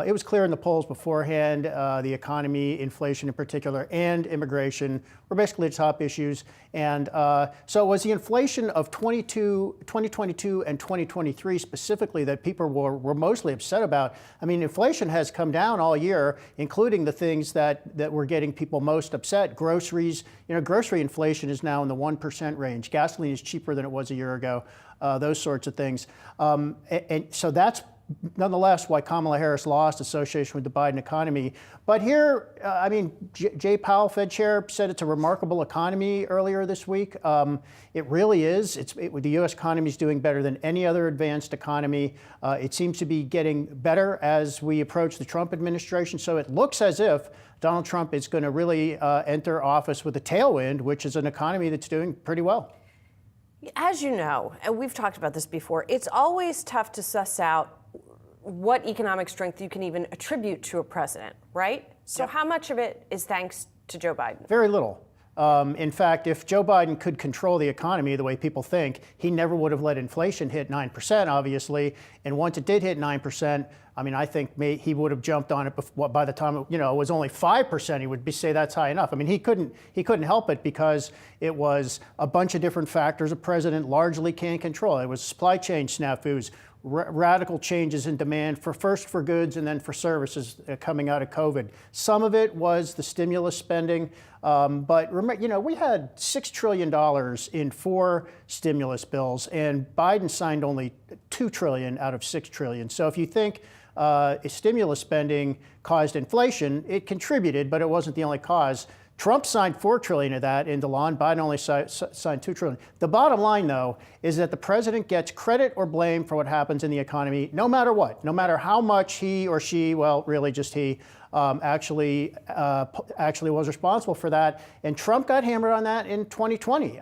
It was clear in the polls beforehand, the economy, inflation in particular, and immigration were basically the top issues. And so it was the inflation of 2022 and 2023 specifically that people were mostly upset about. I mean, inflation has come down all year, including the things that were getting people most upset. Groceries, grocery inflation is now in the 1% range. Gasoline is cheaper than it was a year ago, those sorts of things. And so that's nonetheless why Kamala Harris lost association with the Biden economy. But here, Jay Powell, Fed chair, said it's a remarkable economy earlier this week. It really is. The U.S. economy is doing better than any other advanced economy. It seems to be getting better as we approach the Trump administration. So it looks as if Donald Trump is going to really enter office with a tailwind, which is an economy that's doing pretty well. As you know, and we've talked about this before, it's always tough to suss out what economic strength you can even attribute to a president, right? So how much of it is thanks to Joe Biden? Very little. In fact, if Joe Biden could control the economy the way people think, he never would have let inflation hit 9%, obviously. And once it did hit 9%, I think he would have jumped on it by the time it was only 5%. He would say that's high enough. He couldn't help it because it was a bunch of different factors a president largely can't control. It was supply chain snafus, radical changes in demand first for goods and then for services coming out of COVID. Some of it was the stimulus spending, but remember, we had $6 trillion in 4 stimulus bills, and Biden signed only $2 trillion out of $6 trillion. So if you think stimulus spending caused inflation, it contributed, but it wasn't the only cause. Trump signed $4 trillion of that into law, and Biden only signed $2 trillion. The bottom line, though, is that the president gets credit or blame for what happens in the economy, no matter what, no matter how much he or she, well, really just he, actually was responsible for that. And Trump got hammered on that in 2020.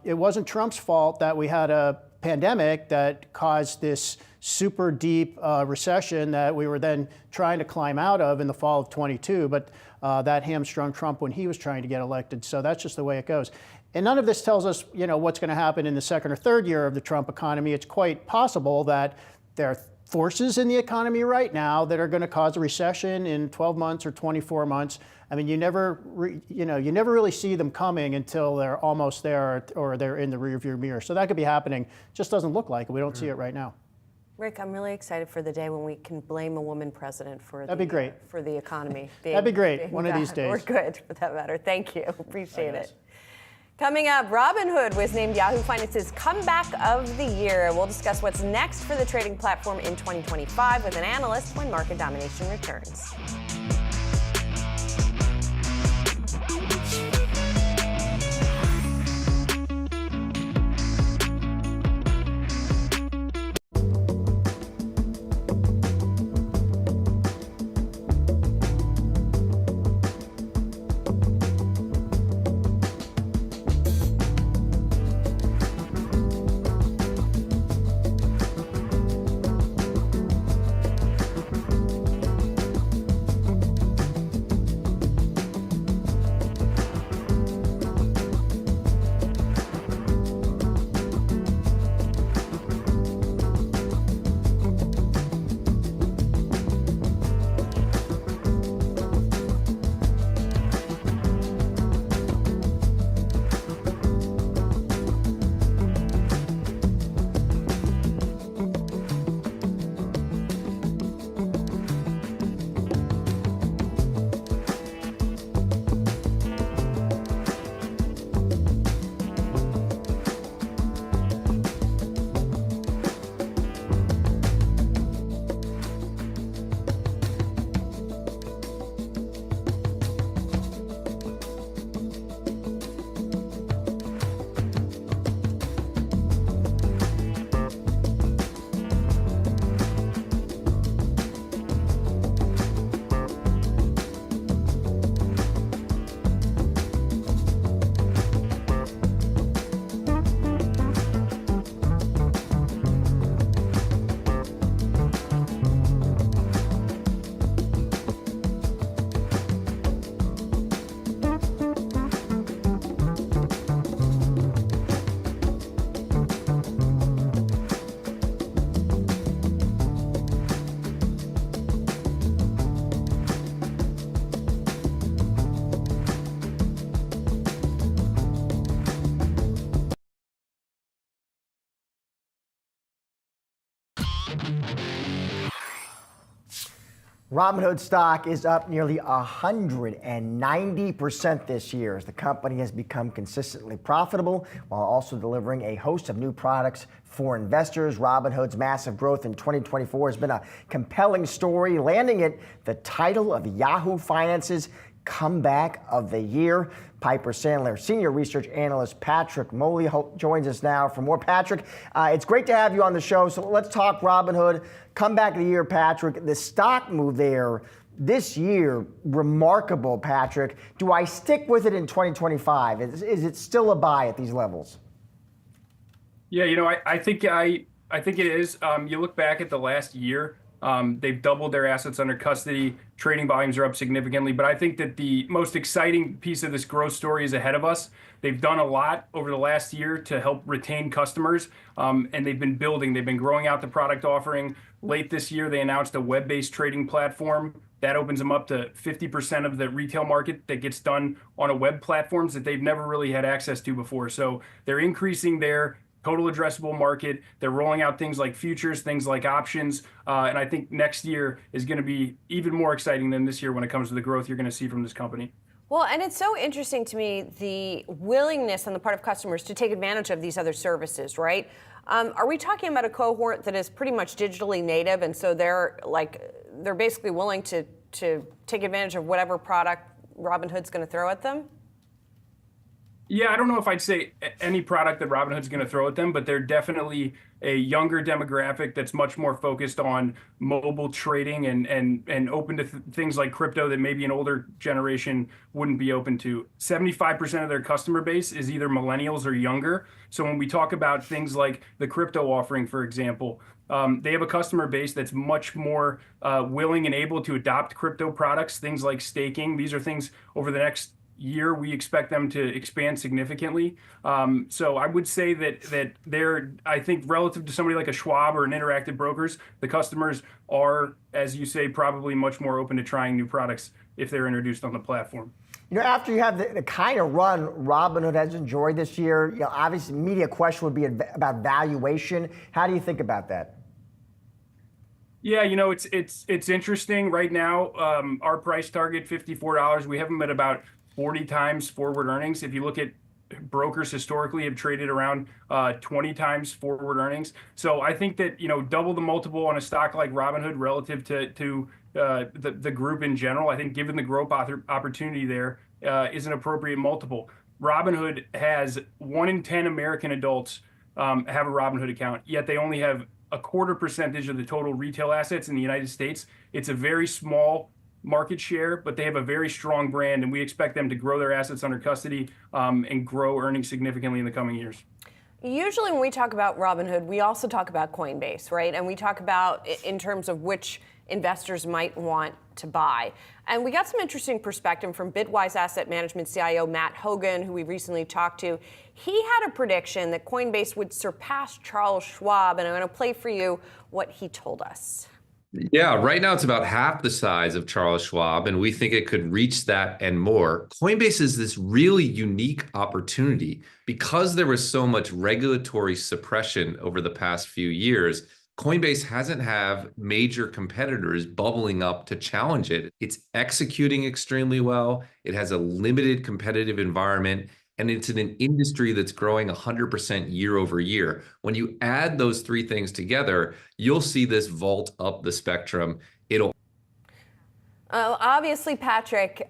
It wasn't Trump's fault that we had a pandemic that caused this super deep recession that we were then trying to climb out of in the fall of 22, but that hamstrung Trump when he was trying to get elected. So that's just the way it goes. And none of this tells us, what's going to happen in the second or third year of the Trump economy. It's quite possible that there are forces in the economy right now that are going to cause a recession in 12 months or 24 months. You never really see them coming until they're almost there or they're in the rearview mirror. So that could be happening. Just doesn't look like it. We don't see it right now. Rick, I'm really excited for the day when we can blame a woman president for That'd be great. For the economy. That'd be great one of these days. Or good, for that matter. Thank you. Appreciate it. Coming up, Robinhood was named Yahoo Finance's comeback of the year. We'll discuss what's next for the trading platform in 2025 with an analyst when market domination returns. Robinhood stock is up nearly 190% this year as the company has become consistently profitable while also delivering a host of new products for investors. Robinhood's massive growth in 2024 has been a compelling story, landing it the title of Yahoo Finance's Comeback of the Year. Piper Sandler senior research analyst Patrick Moley joins us now for more. Patrick, it's great to have you on the show. So let's talk Robinhood. Comeback of the year, Patrick. The stock move there this year, remarkable, Patrick. Do I stick with it in 2025? Is it still a buy at these levels? Yeah, I think it is. You look back at the last year. They've doubled their assets under custody. Trading volumes are up significantly. But I think that the most exciting piece of this growth story is ahead of us. They've done a lot over the last year to help retain customers, and they've been building. They've been growing out the product offering. Late this year, they announced a web-based trading platform. That opens them up to 50% of the retail market that gets done on a web platforms that they've never really had access to before. So they're increasing their total addressable market. They're rolling out things like futures, things like options. And I think next year is going to be even more exciting than this year when it comes to the growth you're going to see from this company. Well, and it's so interesting to me, the willingness on the part of customers to take advantage of these other services, right? Are we talking about a cohort that is pretty much digitally native, and so they're basically willing to take advantage of whatever product Robinhood's going to throw at them? Yeah, I don't know if I'd say any product that Robinhood's going to throw at them, but they're definitely a younger demographic that's much more focused on mobile trading and open to things like crypto that maybe an older generation wouldn't be open to. 75% of their customer base is either millennials or younger. So when we talk about things like the crypto offering, for example, they have a customer base that's much more willing and able to adopt crypto products, things like staking. These are things over the next year we expect them to expand significantly. So I would say that they're, I think, relative to somebody like a Schwab or an Interactive Brokers, the customers are, as you say, probably much more open to trying new products if they're introduced on the platform. After you have the kind of run Robinhood has enjoyed this year, obviously media question would be about valuation. How do you think about that? Yeah, it's interesting right now. Our price target, $54. We have them at about 40 times forward earnings. If you look at brokers historically have traded around 20 times forward earnings. So I think that, double the multiple on a stock like Robinhood relative to the group in general, I think given the growth opportunity there is an appropriate multiple. Robinhood has 1 in 10 American adults have a Robinhood account, yet they only have a 0.25% of the total retail assets in the United States. It's a very small market share, but they have a very strong brand, and we expect them to grow their assets under custody and grow earnings significantly in the coming years. Usually when we talk about Robinhood, we also talk about Coinbase, right? And we talk about in terms of which investors might want to buy. And we got some interesting perspective from Bitwise Asset Management CIO Matt Hogan, who we recently talked to. He had a prediction that Coinbase would surpass Charles Schwab, and I'm going to play for you what he told us. Yeah, right now it's about half the size of Charles Schwab, and we think it could reach that and more. Coinbase is this really unique opportunity because there was so much regulatory suppression over the past few years. Coinbase hasn't had major competitors bubbling up to challenge it. It's executing extremely well. It has a limited competitive environment, and it's in an industry that's growing 100% year over year. When you add those three things together, you'll see this vault up the spectrum. Obviously, Patrick,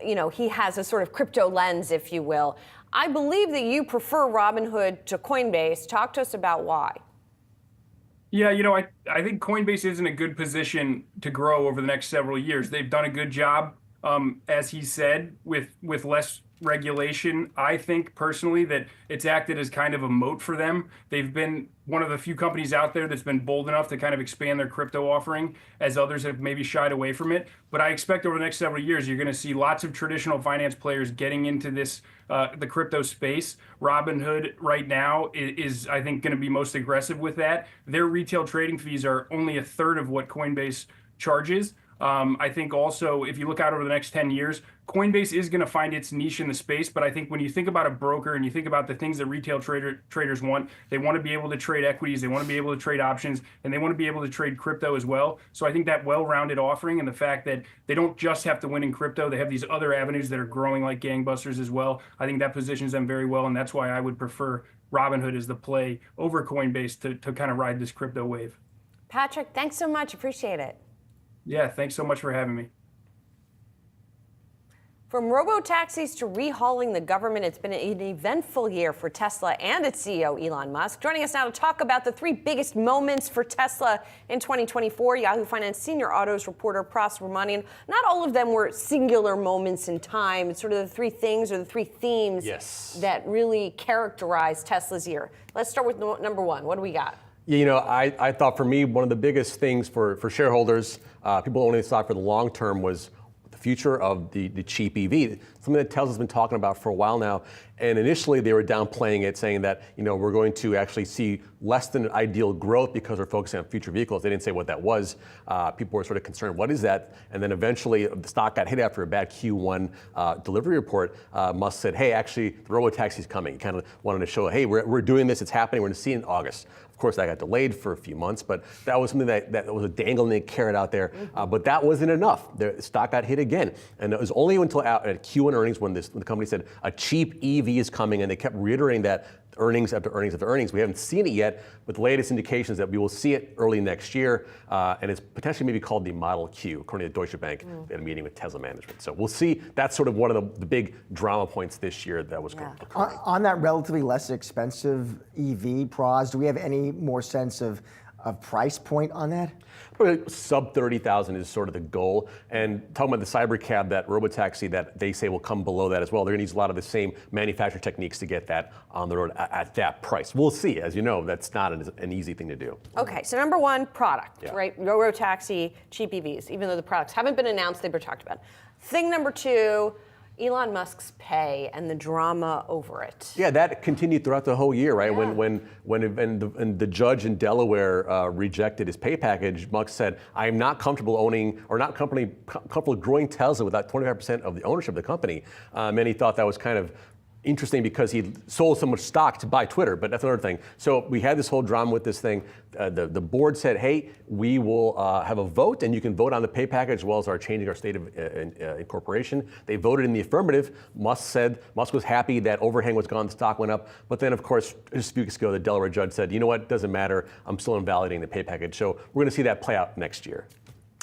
he has a sort of crypto lens, if you will. I believe that you prefer Robinhood to Coinbase. Talk to us about why. Yeah, I think Coinbase is in a good position to grow over the next several years. They've done a good job, as he said, with less regulation. I think personally that it's acted as kind of a moat for them. They've been one of the few companies out there that's been bold enough to kind of expand their crypto offering, as others have maybe shied away from it. But I expect over the next several years, you're going to see lots of traditional finance players getting into this, the crypto space. Robinhood right now is I think, going to be most aggressive with that. Their retail trading fees are only a third of what Coinbase charges. I think also, if you look out over the next 10 years, Coinbase is going to find its niche in the space. But I think when you think about a broker and you think about the things that retail traders want, they want to be able to trade equities, they want to be able to trade options, and they want to be able to trade crypto as well. So I think that well-rounded offering and the fact that they don't just have to win in crypto, they have these other avenues that are growing like gangbusters as well. I think that positions them very well, and that's why I would prefer Robinhood as the play over Coinbase to kind of ride this crypto wave. Patrick, thanks so much. Appreciate it. Yeah, thanks so much for having me. From robo-taxis to rehauling the government, it's been an eventful year for Tesla and its CEO, Elon Musk. Joining us now to talk about the three biggest moments for Tesla in 2024, Yahoo Finance senior autos reporter Pras Rahmanian. Not all of them were singular moments in time. It's sort of the three things or the three themes that really characterize Tesla's year. Let's start with number one. What do we got? You know, I thought for me, one of the biggest things for shareholders, people owning the stock for the long term, was the future of the cheap EV, something that Tesla's been talking about for a while now. And initially they were downplaying it, saying that, you know, we're going to actually see less than ideal growth because we're focusing on future vehicles. They didn't say what that was. People were sort of concerned, what is that? And then eventually the stock got hit after a bad Q1 delivery report. Musk said, hey, actually the robo-taxi's coming. He kind of wanted to show, hey, we're doing this, it's happening, we're going to see it in August. Of course, that got delayed for a few months, but that was something that was a dangling carrot out there. But that wasn't enough. The stock got hit again. And it was only until at Q1 earnings when the company said a cheap EV is coming, and they kept reiterating that earnings after earnings after earnings. We haven't seen it yet, but the latest indications that we will see it early next year, and it's potentially maybe called the Model Q, according to Deutsche Bank. They had a meeting with Tesla management. So we'll see. That's sort of one of the big drama points this year that was going to on that relatively less expensive EV, Pras, do we have any more sense of price point on that? Sub 30,000 is sort of the goal. And talking about the Cybercab, that robotaxi that they say will come below that as well, they're going to use a lot of the same manufacturing techniques to get that on the road at that price. We'll see. As you know, that's not an easy thing to do. Okay, so number one, product, right? Robotaxi, cheap EVs, even though the products haven't been announced, they've been talked about. Thing number two, Elon Musk's pay and the drama over it. Yeah, that continued throughout the whole year, right? Yeah. When the judge in Delaware rejected his pay package, Musk said, "I am not comfortable owning or not comfortable growing Tesla without 25% of the ownership of the company." And he thought that was kind of interesting because he sold so much stock to buy Twitter, but that's another thing. So we had this whole drama with this thing. The board said, hey, we will have a vote, and you can vote on the pay package as well as changing our state of incorporation. They voted in the affirmative. Musk was happy that overhang was gone, the stock went up. But then, of course, just a few weeks ago, the Delaware judge said, you know what, doesn't matter. I'm still invalidating the pay package. So we're going to see that play out next year.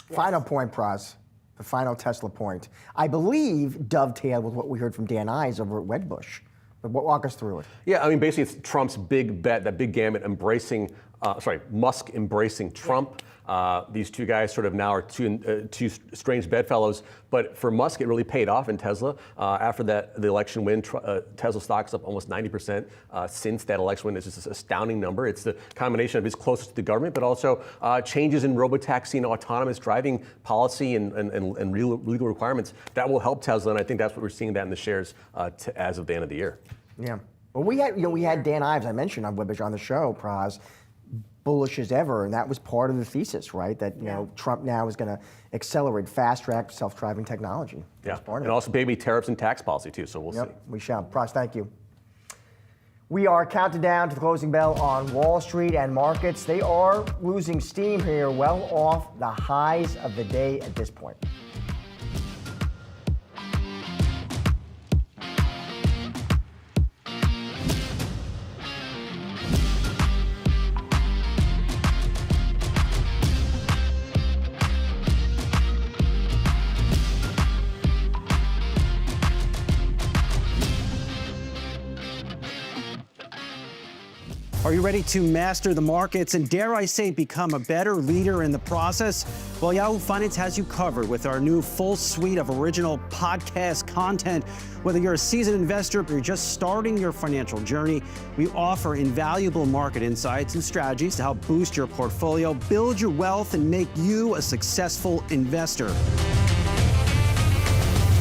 Yes. Final point, Pras. The final Tesla point, I believe, dovetailed with what we heard from Dan Ives over at Wedbush. But walk us through it. Yeah, I mean, basically, it's Trump's big bet, that big gamut, Musk embracing Trump. These two guys sort of now are two strange bedfellows. But for Musk, it really paid off in Tesla. After the election win, Tesla stock's up almost 90% since that election win. It's just an astounding number. It's the combination of his closest to the government, but also changes in robotaxi and autonomous driving policy and legal requirements that will help Tesla. And I think that's what we're seeing that in the shares as of the end of the year. Yeah. Well, we had Dan Ives, I mentioned on Wedbush on the show, Pras, bullish as ever, and that was part of the thesis, right? That Trump now is going to accelerate, fast-track self-driving technology. Yeah, and also maybe tariffs and tax policy too. So we'll see. We shall. Pras, thank you. We are counting down to the closing bell on Wall Street and markets. They are losing steam here, well off the highs of the day at this point. Are you ready to master the markets and, dare I say, become a better leader in the process? Well, Yahoo Finance has you covered with our new full suite of original podcast content. Whether you're a seasoned investor or you're just starting your financial journey, we offer invaluable market insights and strategies to help boost your portfolio, build your wealth, and make you a successful investor.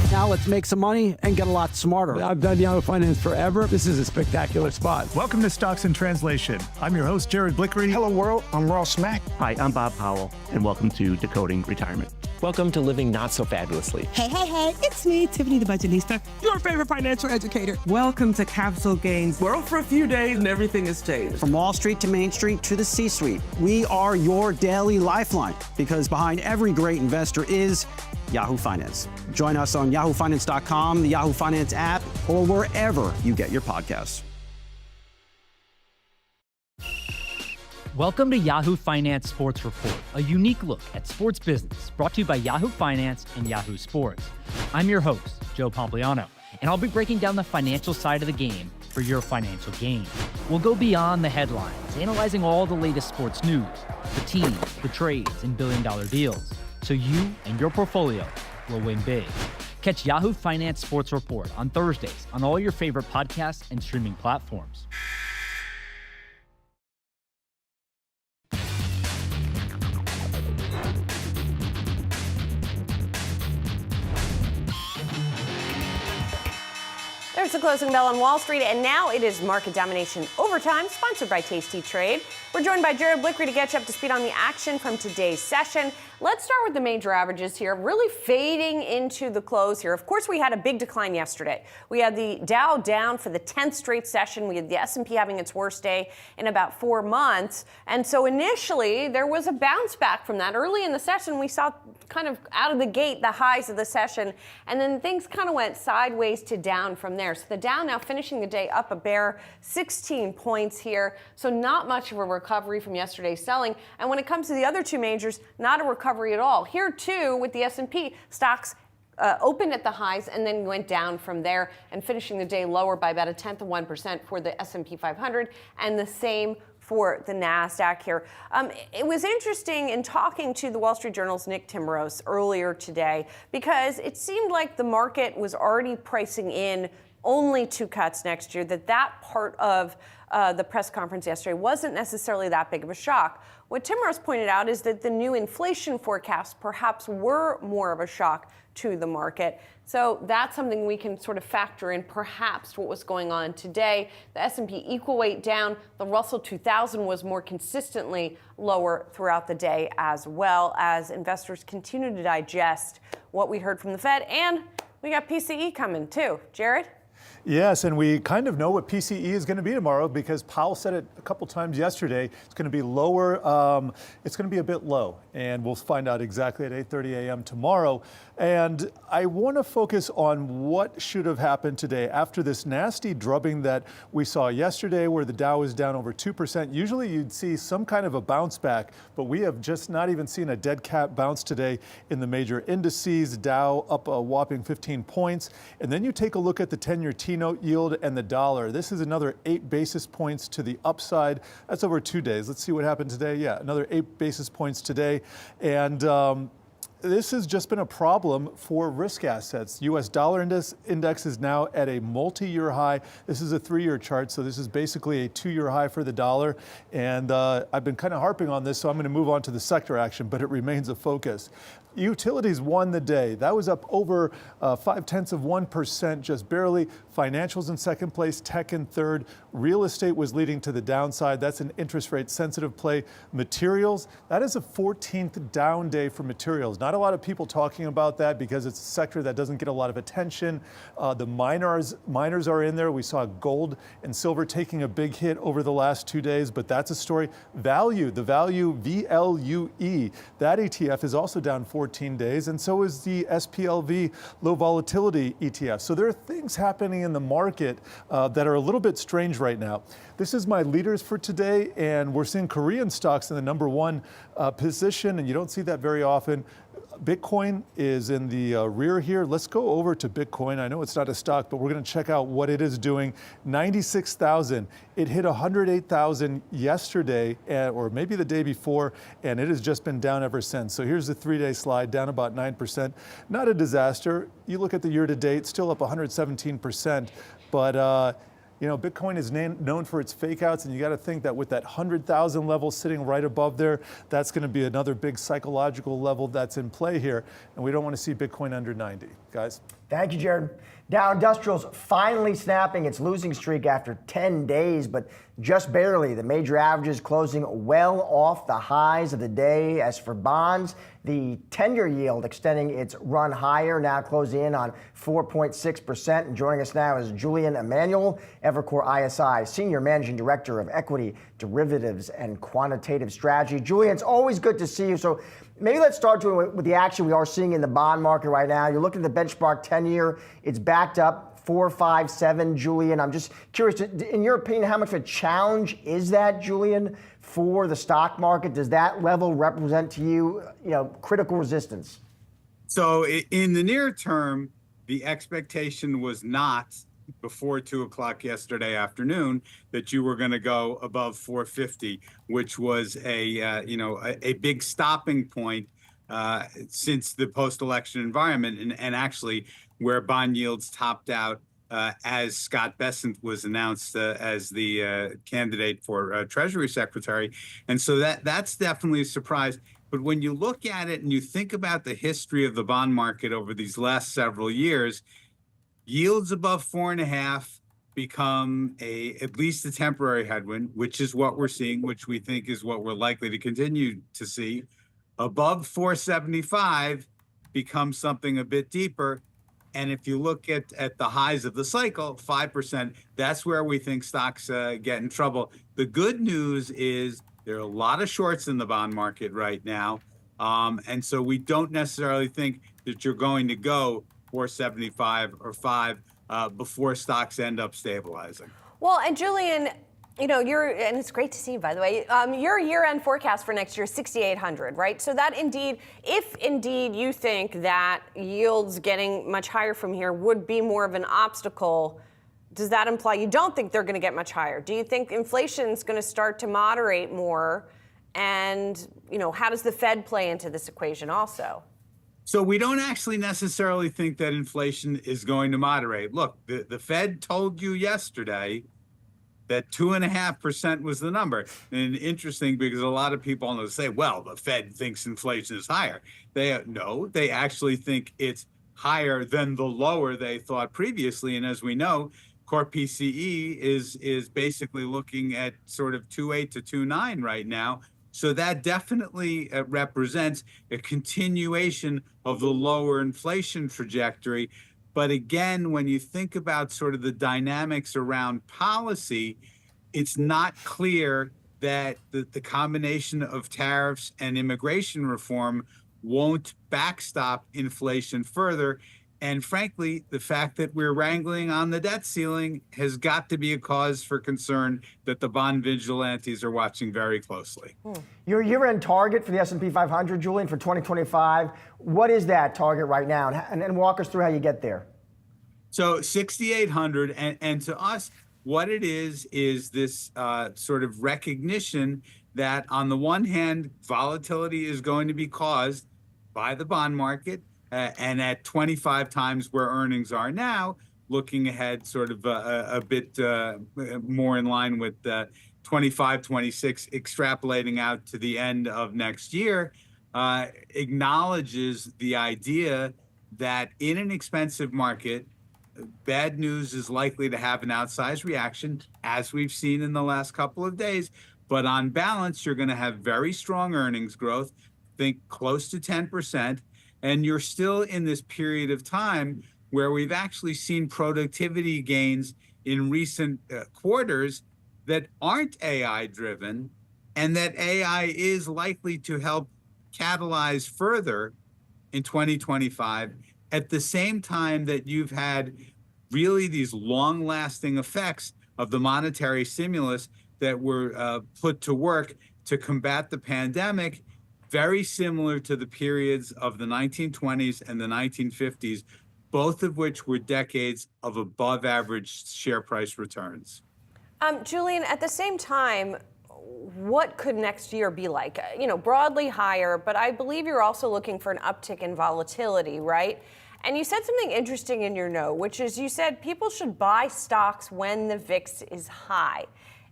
Now let's make some money and get a lot smarter. I've done Yahoo Finance forever. This is a spectacular spot. Welcome to Stocks in Translation. I'm your host, Jared Blickery. Hello, world. I'm Ross Mack. Hi, I'm Bob Powell, and welcome to Decoding Retirement. Welcome to Living Not So Fabulously. Hey, hey, hey, it's me, Tiffany the Budgetista, your favorite financial educator. Welcome to Capital Gains World for a few days and everything has changed. From Wall Street to Main Street to the C-suite, we are your daily lifeline because behind every great investor is Yahoo Finance. Join us on yahoofinance.com, the Yahoo Finance app, or wherever you get your podcasts. Welcome to Yahoo Finance Sports Report, a unique look at sports business brought to you by Yahoo Finance and Yahoo Sports. I'm your host, Joe Pompliano, and I'll be breaking down the financial side of the game for your financial gain. We'll go beyond the headlines, analyzing all the latest sports news, the teams, the trades, and billion-dollar deals, so you and your portfolio will win big. Catch Yahoo Finance Sports Report on Thursdays on all your favorite podcasts and streaming platforms. There's the closing bell on Wall Street, and now it is Market Domination Overtime, sponsored by Tasty Trade. We're joined by Jared Blickery to get you up to speed on the action from today's session. Let's start with the major averages here, really fading into the close here. Of course, we had a big decline yesterday. We had the Dow down for the 10th straight session. We had the S&P having its worst day in about 4 months. And so initially, there was a bounce back from that. Early in the session, we saw kind of out of the gate the highs of the session, and then things kind of went sideways to down from there. So the Dow now finishing the day up a bare 16 points here. So not much of a recovery from yesterday's selling. And when it comes to the other two majors, not a recovery at all. Here too, with the S&P, stocks opened at the highs and then went down from there, and finishing the day lower by about 0.1% for the S&P 500, and the same for the Nasdaq here. It was interesting in talking to the Wall Street Journal's Nick Timros earlier today, because it seemed like the market was already pricing in only 2 cuts next year, that part of the press conference yesterday wasn't necessarily that big of a shock. What Timros pointed out is that the new inflation forecasts perhaps were more of a shock to the market. So that's something we can sort of factor in, perhaps, what was going on today. The S&P equal weight down. The Russell 2000 was more consistently lower throughout the day, as well as investors continue to digest what we heard from the Fed. And we got PCE coming too. Jared? Yes, and we kind of know what PCE is going to be tomorrow, because Powell said it a couple times yesterday. It's going to be lower. It's going to be a bit low, and we'll find out exactly at 8:30 a.m. tomorrow. And I want to focus on what should have happened today after this nasty drubbing that we saw yesterday, where the Dow is down over 2%. Usually you'd see some kind of a bounce back, but we have just not even seen a dead cat bounce today in the major indices. Dow up a whopping 15 points. And then you take a look at the 10-year T-note yield and the dollar. This is another 8 basis points to the upside. That's over 2 days. Let's see what happened today. Yeah, another 8 basis points today. And this has just been a problem for risk assets. U.S. dollar index is now at a multi-year high. This is a 3-year chart, so this is basically a 2-year high for the dollar. And I've been kind of harping on this, so I'm going to move on to the sector action, but it remains a focus. Utilities won the day. That was up over 0.5%, just barely. Financials in second place, tech in third. Real estate was leading to the downside. That's an interest rate sensitive play. Materials, that is a 14th down day for materials. Not a lot of people talking about that because it's a sector that doesn't get a lot of attention. The miners are in there. We saw gold and silver taking a big hit over the last 2 days, but that's a story. Value, the value VLUE, that ETF is also down 14 days, and so is the SPLV low volatility ETF. So there are things happening in the market that are a little bit strange right now. This is my leaders for today, and we're seeing Korean stocks in the number 1 position, and you don't see that very often. Bitcoin is in the rear here. Let's go over to Bitcoin. I know it's not a stock, but we're going to check out what it is doing. 96,000. It hit 108,000 yesterday, or maybe the day before, and it has just been down ever since. So here's the 3-day slide, down about 9%. Not a disaster. You look at the year to date, still up 117%, but you know, Bitcoin is known for its fake outs, and you got to think that with that 100,000 level sitting right above there, that's going to be another big psychological level that's in play here, and we don't want to see Bitcoin under 90, guys. Thank you, Jared. Dow Industrial's finally snapping its losing streak after 10 days, but just barely. The major averages closing well off the highs of the day. As for bonds, the 10-year yield extending its run higher, now closing in on 4.6%. And joining us now is Julian Emanuel, Evercore ISI Senior Managing Director of Equity, Derivatives, and Quantitative Strategy. Julian, it's always good to see you. So maybe let's start with the action we are seeing in the bond market right now. You're looking at the benchmark 10-year. It's backed up 4.57, Julian. I'm just curious, in your opinion, how much of a challenge is that, Julian, for the stock market? Does that level represent to you, critical resistance? So in the near term, the expectation was not before 2 o'clock yesterday afternoon that you were going to go above 450, which was a big stopping point since the post-election environment, and actually where bond yields topped out as Scott Bessent was announced as the candidate for Treasury Secretary. And so that's definitely a surprise. But when you look at it and you think about the history of the bond market over these last several years, yields above 4.5 become at least a temporary headwind, which is what we're seeing, which we think is what we're likely to continue to see. Above 4.75 becomes something a bit deeper. And if you look at the highs of the cycle, 5%, that's where we think stocks get in trouble. The good news is there are a lot of shorts in the bond market right now. And so we don't necessarily think that you're going to go 4.75 or 5 before stocks end up stabilizing. Well, and Julian, and it's great to see you, by the way. Your year-end forecast for next year is 6,800, right? So that if indeed you think that yields getting much higher from here would be more of an obstacle, does that imply you don't think they're going to get much higher? Do you think inflation is going to start to moderate more? And, how does the Fed play into this equation also? So we don't actually necessarily think that inflation is going to moderate. Look, the Fed told you yesterday that 2.5% was the number. And interesting, because a lot of people say, well, the Fed thinks inflation is higher. They actually think it's higher than the lower they thought previously. And as we know, core PCE is basically looking at sort of 2.8 to 2.9 right now. So that definitely represents a continuation of the lower inflation trajectory. But again, when you think about sort of the dynamics around policy, it's not clear that the combination of tariffs and immigration reform won't backstop inflation further. And frankly, the fact that we're wrangling on the debt ceiling has got to be a cause for concern that the bond vigilantes are watching very closely. Your year-end target for the S&P 500, Julian, for 2025, what is that target right now? And walk us through how you get there. So 6,800, and to us, what it is this sort of recognition that on the one hand, volatility is going to be caused by the bond market, and at 25 times where earnings are now, looking ahead sort of a bit more in line with 25, 26, extrapolating out to the end of next year, acknowledges the idea that in an expensive market, bad news is likely to have an outsized reaction, as we've seen in the last couple of days. But on balance, you're going to have very strong earnings growth, think close to 10%. And you're still in this period of time where we've actually seen productivity gains in recent quarters that aren't AI driven, and that AI is likely to help catalyze further in 2025, at the same time that you've had really these long-lasting effects of the monetary stimulus that were put to work to combat the pandemic, very similar to the periods of the 1920s and the 1950s, both of which were decades of above average share price returns. Julian, at the same time, what could next year be like? Broadly higher, but I believe you're also looking for an uptick in volatility, right? And you said something interesting in your note, which is you said people should buy stocks when the VIX is high.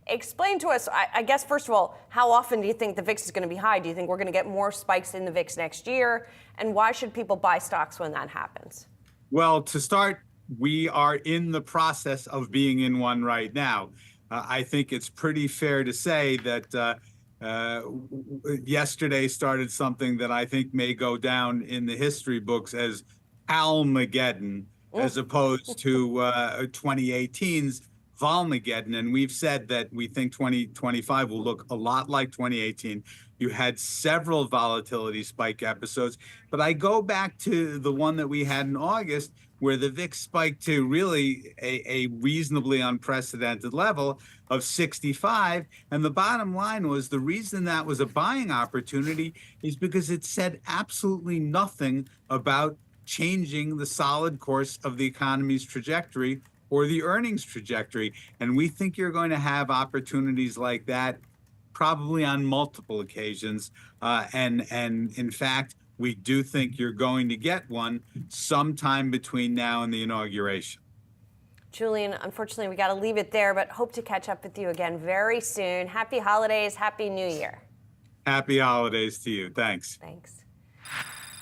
Explain to us, I guess, first of all, how often do you think the VIX is going to be high? Do you think we're going to get more spikes in the VIX next year? And why should people buy stocks when that happens? Well, to start, we are in the process of being in one right now. I think it's pretty fair to say that yesterday started something that I think may go down in the history books as Almageddon, as opposed to 2018's Volmageddon. And we've said that we think 2025 will look a lot like 2018. You had several volatility spike episodes, but I go back to the one that we had in August, where the VIX spiked to really a reasonably unprecedented level of 65. And the bottom line was the reason that was a buying opportunity is because it said absolutely nothing about changing the solid course of the economy's trajectory or the earnings trajectory. And we think you're going to have opportunities like that probably on multiple occasions. And in fact, we do think you're going to get one sometime between now and the inauguration. Julian, unfortunately, we got to leave it there, but hope to catch up with you again very soon. Happy holidays. Happy New Year. Happy holidays to you. Thanks. Thanks.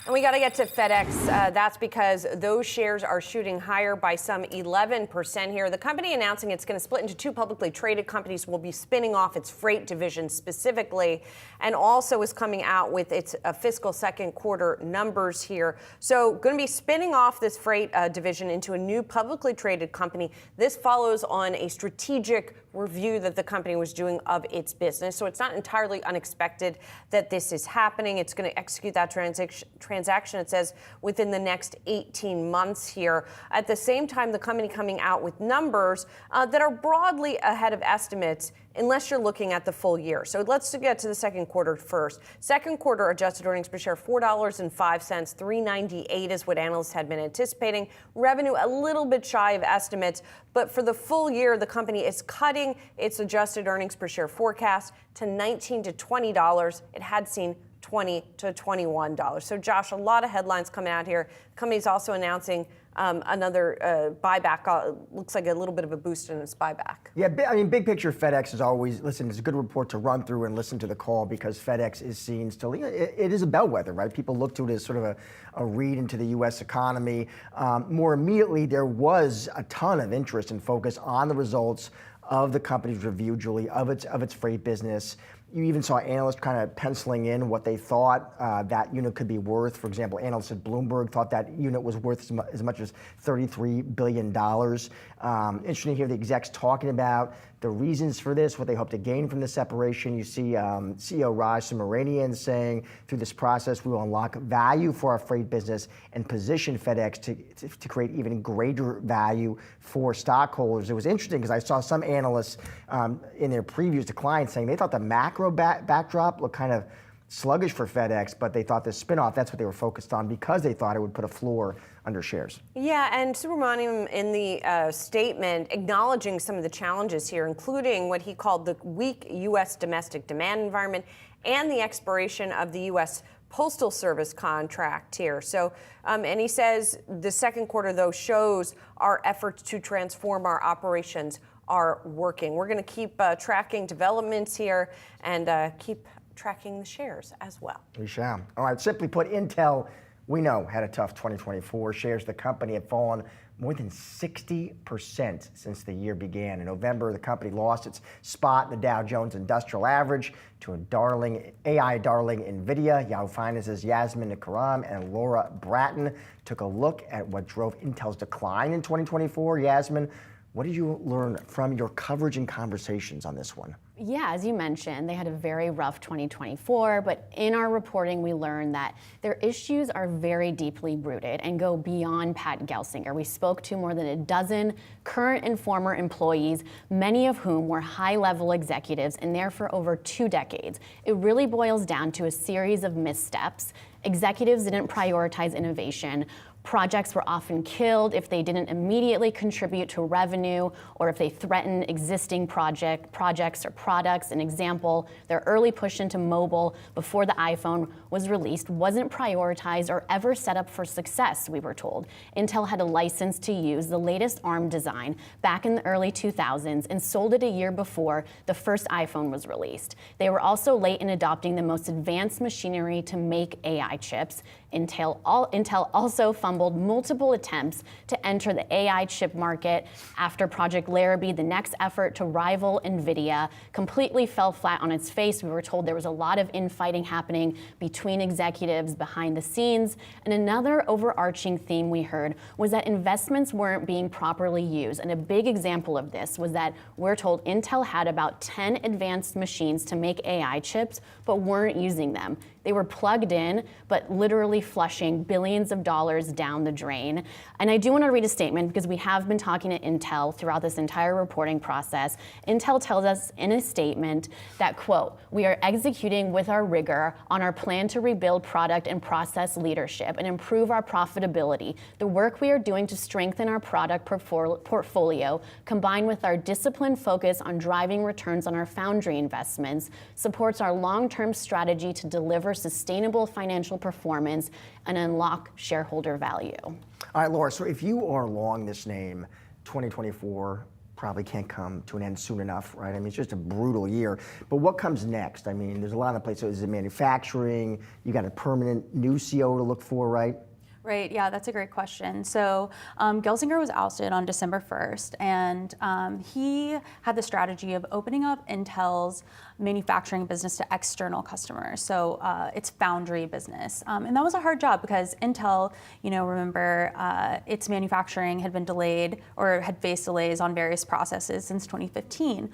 And we got to get to FedEx. That's because those shares are shooting higher by some 11% here. The company announcing it's going to split into two publicly traded companies, will be spinning off its freight division specifically, and also is coming out with its fiscal second quarter numbers here. So going to be spinning off this freight division into a new publicly traded company. This follows on a strategic review that the company was doing of its business. So it's not entirely unexpected that this is happening. It's going to execute that transaction, it says, within the next 18 months here. At the same time, the company coming out with numbers that are broadly ahead of estimates, unless you're looking at the full year. So let's get to the second quarter first. Second quarter adjusted earnings per share, $4.05, $3.98 is what analysts had been anticipating. Revenue a little bit shy of estimates, but for the full year, the company is cutting its adjusted earnings per share forecast to $19 to $20. It had seen $20 to $21. So Josh, a lot of headlines coming out here. The company's also announcing another buyback. Looks like a little bit of a boost in its buyback. Yeah, I mean, big picture, FedEx is always, listen, it's a good report to run through and listen to the call because FedEx is seen still, it is a bellwether, right? People look to it as sort of a read into the U.S. economy. More immediately, there was a ton of interest and focus on the results of the company's review, Julie, of its freight business. You even saw analysts kind of penciling in what they thought that unit could be worth. For example, analysts at Bloomberg thought that unit was worth as much as $33 billion. Interesting to hear the execs talking about the reasons for this, what they hope to gain from the separation. You see CEO Raj Subramanian saying, through this process, we will unlock value for our freight business and position FedEx to create even greater value for stockholders. It was interesting because I saw some analysts in their previews to clients saying they thought the macro backdrop looked kind of sluggish for FedEx, but they thought the spinoff, that's what they were focused on because they thought it would put a floor under shares. Yeah, and Subramanian in the statement acknowledging some of the challenges here, including what he called the weak U.S. domestic demand environment and the expiration of the U.S. Postal Service contract here. So, and he says the second quarter, though, shows our efforts to transform our operations are working. We're going to keep tracking developments here and keep tracking the shares as well. We shall. All right, simply put, Intel, we know, had a tough 2024. Shares of the company have fallen more than 60% since the year began. In November, the company lost its spot in the Dow Jones Industrial Average to AI darling NVIDIA. Yahoo Finance's Yasmin Karam and Laura Bratton took a look at what drove Intel's decline in 2024. Yasmin, what did you learn from your coverage and conversations on this one? Yeah, as you mentioned, they had a very rough 2024, but in our reporting, we learned that their issues are very deeply rooted and go beyond Pat Gelsinger. We spoke to more than a dozen current and former employees, many of whom were high-level executives and there for over 2 decades. It really boils down to a series of missteps. Executives didn't prioritize innovation. Projects were often killed if they didn't immediately contribute to revenue or if they threatened existing projects or products. An example, their early push into mobile before the iPhone was released wasn't prioritized or ever set up for success, we were told. Intel had a license to use the latest ARM design back in the early 2000s and sold it a year before the first iPhone was released. They were also late in adopting the most advanced machinery to make AI chips. Intel also fumbled multiple attempts to enter the AI chip market after Project Larrabee, the next effort to rival NVIDIA, completely fell flat on its face. We were told there was a lot of infighting happening between executives behind the scenes. And another overarching theme we heard was that investments weren't being properly used. And a big example of this was that we're told Intel had about 10 advanced machines to make AI chips, but weren't using them. They were plugged in, but literally flushing billions of dollars down the drain. And I do want to read a statement because we have been talking to Intel throughout this entire reporting process. Intel tells us in a statement that, quote, "We are executing with our rigor on our plan to rebuild product and process leadership and improve our profitability. The work we are doing to strengthen our product portfolio, combined with our disciplined focus on driving returns on our foundry investments, supports our long-term strategy to deliver sustainable financial performance and unlock shareholder value." All right, Laura, so if you are long this name, 2024 probably can't come to an end soon enough, right? I mean, it's just a brutal year. But what comes next? I mean, there's a lot of places. Is it manufacturing? You got a permanent new CEO to look for, right? Right, yeah, that's a great question. So Gelsinger was ousted on December 1st, and he had the strategy of opening up Intel's manufacturing business to external customers, so its foundry business. And that was a hard job because Intel, remember, its manufacturing had been delayed or had faced delays on various processes since 2015.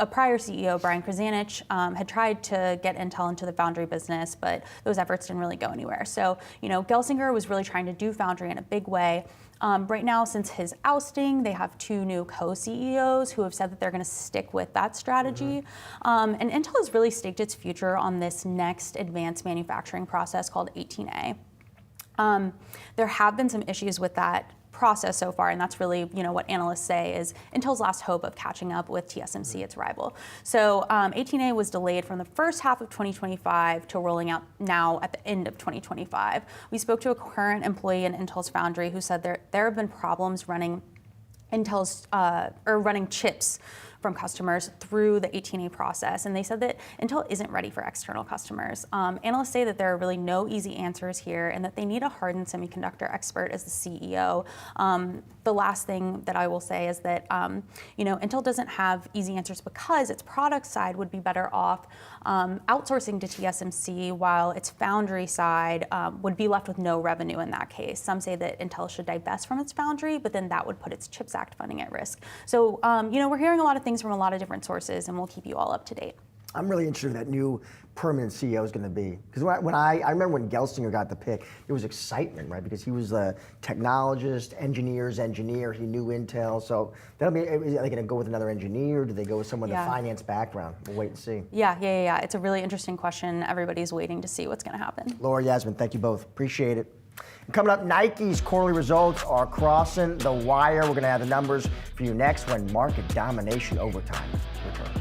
A prior CEO, Brian Krzanich, had tried to get Intel into the foundry business, but those efforts didn't really go anywhere. So, Gelsinger was really trying to do foundry in a big way. Right now, since his ousting, they have 2 new co-CEOs who have said that they're going to stick with that strategy. And Intel has really staked its future on this next advanced manufacturing process called 18A. There have been some issues with that process so far, and that's really what analysts say is Intel's last hope of catching up with TSMC, its rival. So 18A was delayed from the first half of 2025 to rolling out now at the end of 2025. We spoke to a current employee in Intel's foundry who said there have been problems running running chips from customers through the 18A process, and they said that Intel isn't ready for external customers. Analysts say that there are really no easy answers here and that they need a hardened semiconductor expert as the CEO. The last thing that I will say is that Intel doesn't have easy answers because its product side would be better off outsourcing to TSMC, while its foundry side would be left with no revenue in that case. Some say that Intel should divest from its foundry, but then that would put its CHIPS Act funding at risk. So, we're hearing a lot of things from a lot of different sources, and we'll keep you all up to date. I'm really interested in who that new permanent CEO is going to be. Because I remember when Gelsinger got the pick, there was excitement, right? Because he was a technologist, engineer. He knew Intel. So are they going to go with another engineer? Do they go with someone with a finance background? We'll wait and see. Yeah. It's a really interesting question. Everybody's waiting to see what's going to happen. Laura, Yasmin, thank you both. Appreciate it. And coming up, Nike's quarterly results are crossing the wire. We're going to have the numbers for you next when Market Domination Overtime returns.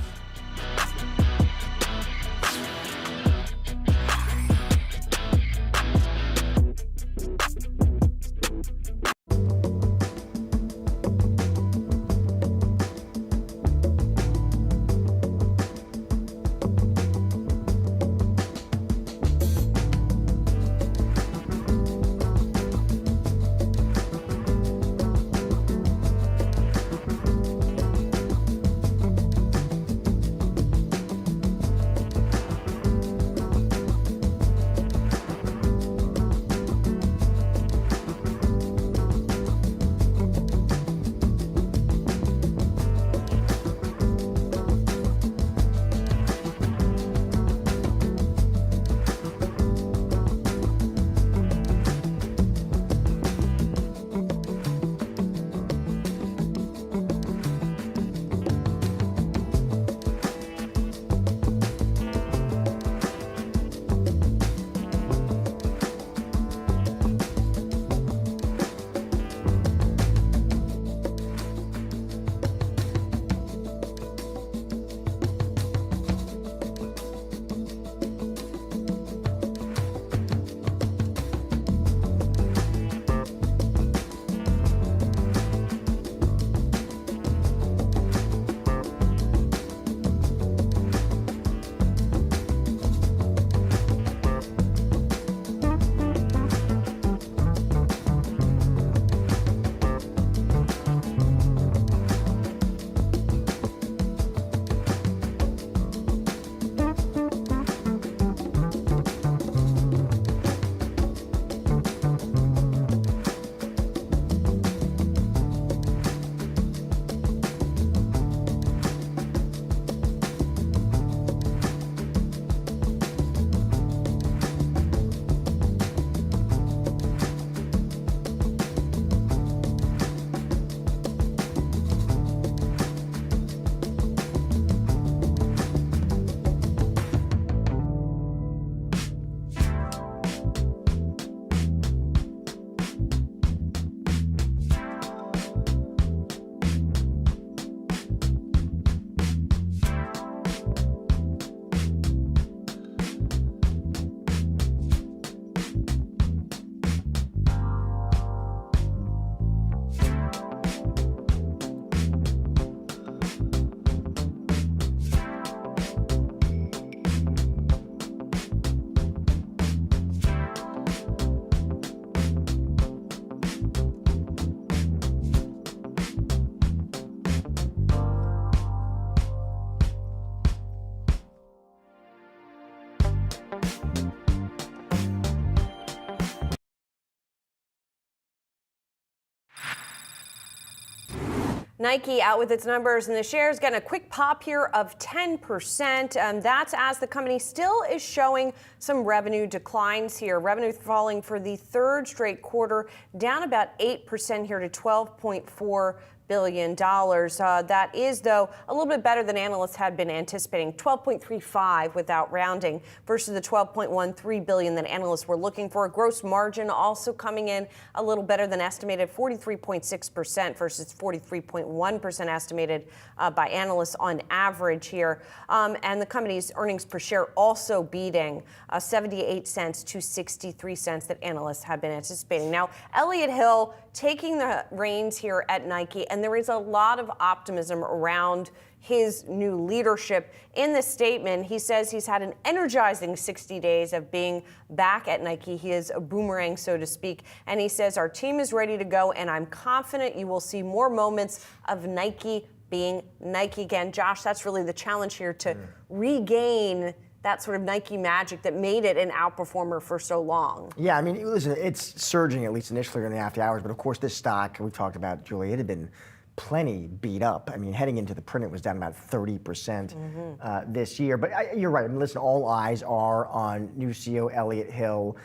Nike out with its numbers, and the shares getting a quick pop here of 10%. That's as the company still is showing some revenue declines here. Revenue falling for the third straight quarter, down about 8% here to $12.4 billion. That is, though, a little bit better than analysts had been anticipating. 12.35 without rounding versus the 12.13 billion that analysts were looking for. Gross margin also coming in a little better than estimated, 43.6% versus 43.1% estimated by analysts on average here. And the company's earnings per share also beating 78 cents to 63 cents that analysts have been anticipating. Now, Elliott Hill taking the reins here at Nike, and there is a lot of optimism around his new leadership. In this statement, he says he's had an energizing 60 days of being back at Nike. He is a boomerang, so to speak. And he says, our team is ready to go, and I'm confident you will see more moments of Nike being Nike again. Josh, that's really the challenge here, to regain that sort of Nike magic that made it an outperformer for so long. Yeah, I mean, listen, it's surging, at least initially in the after hours, but of course this stock, we talked about, Julie, it had been plenty beat up. I mean, heading into the print, it was down about 30% this year. But you're right, I mean, listen, all eyes are on new CEO Elliott Hill.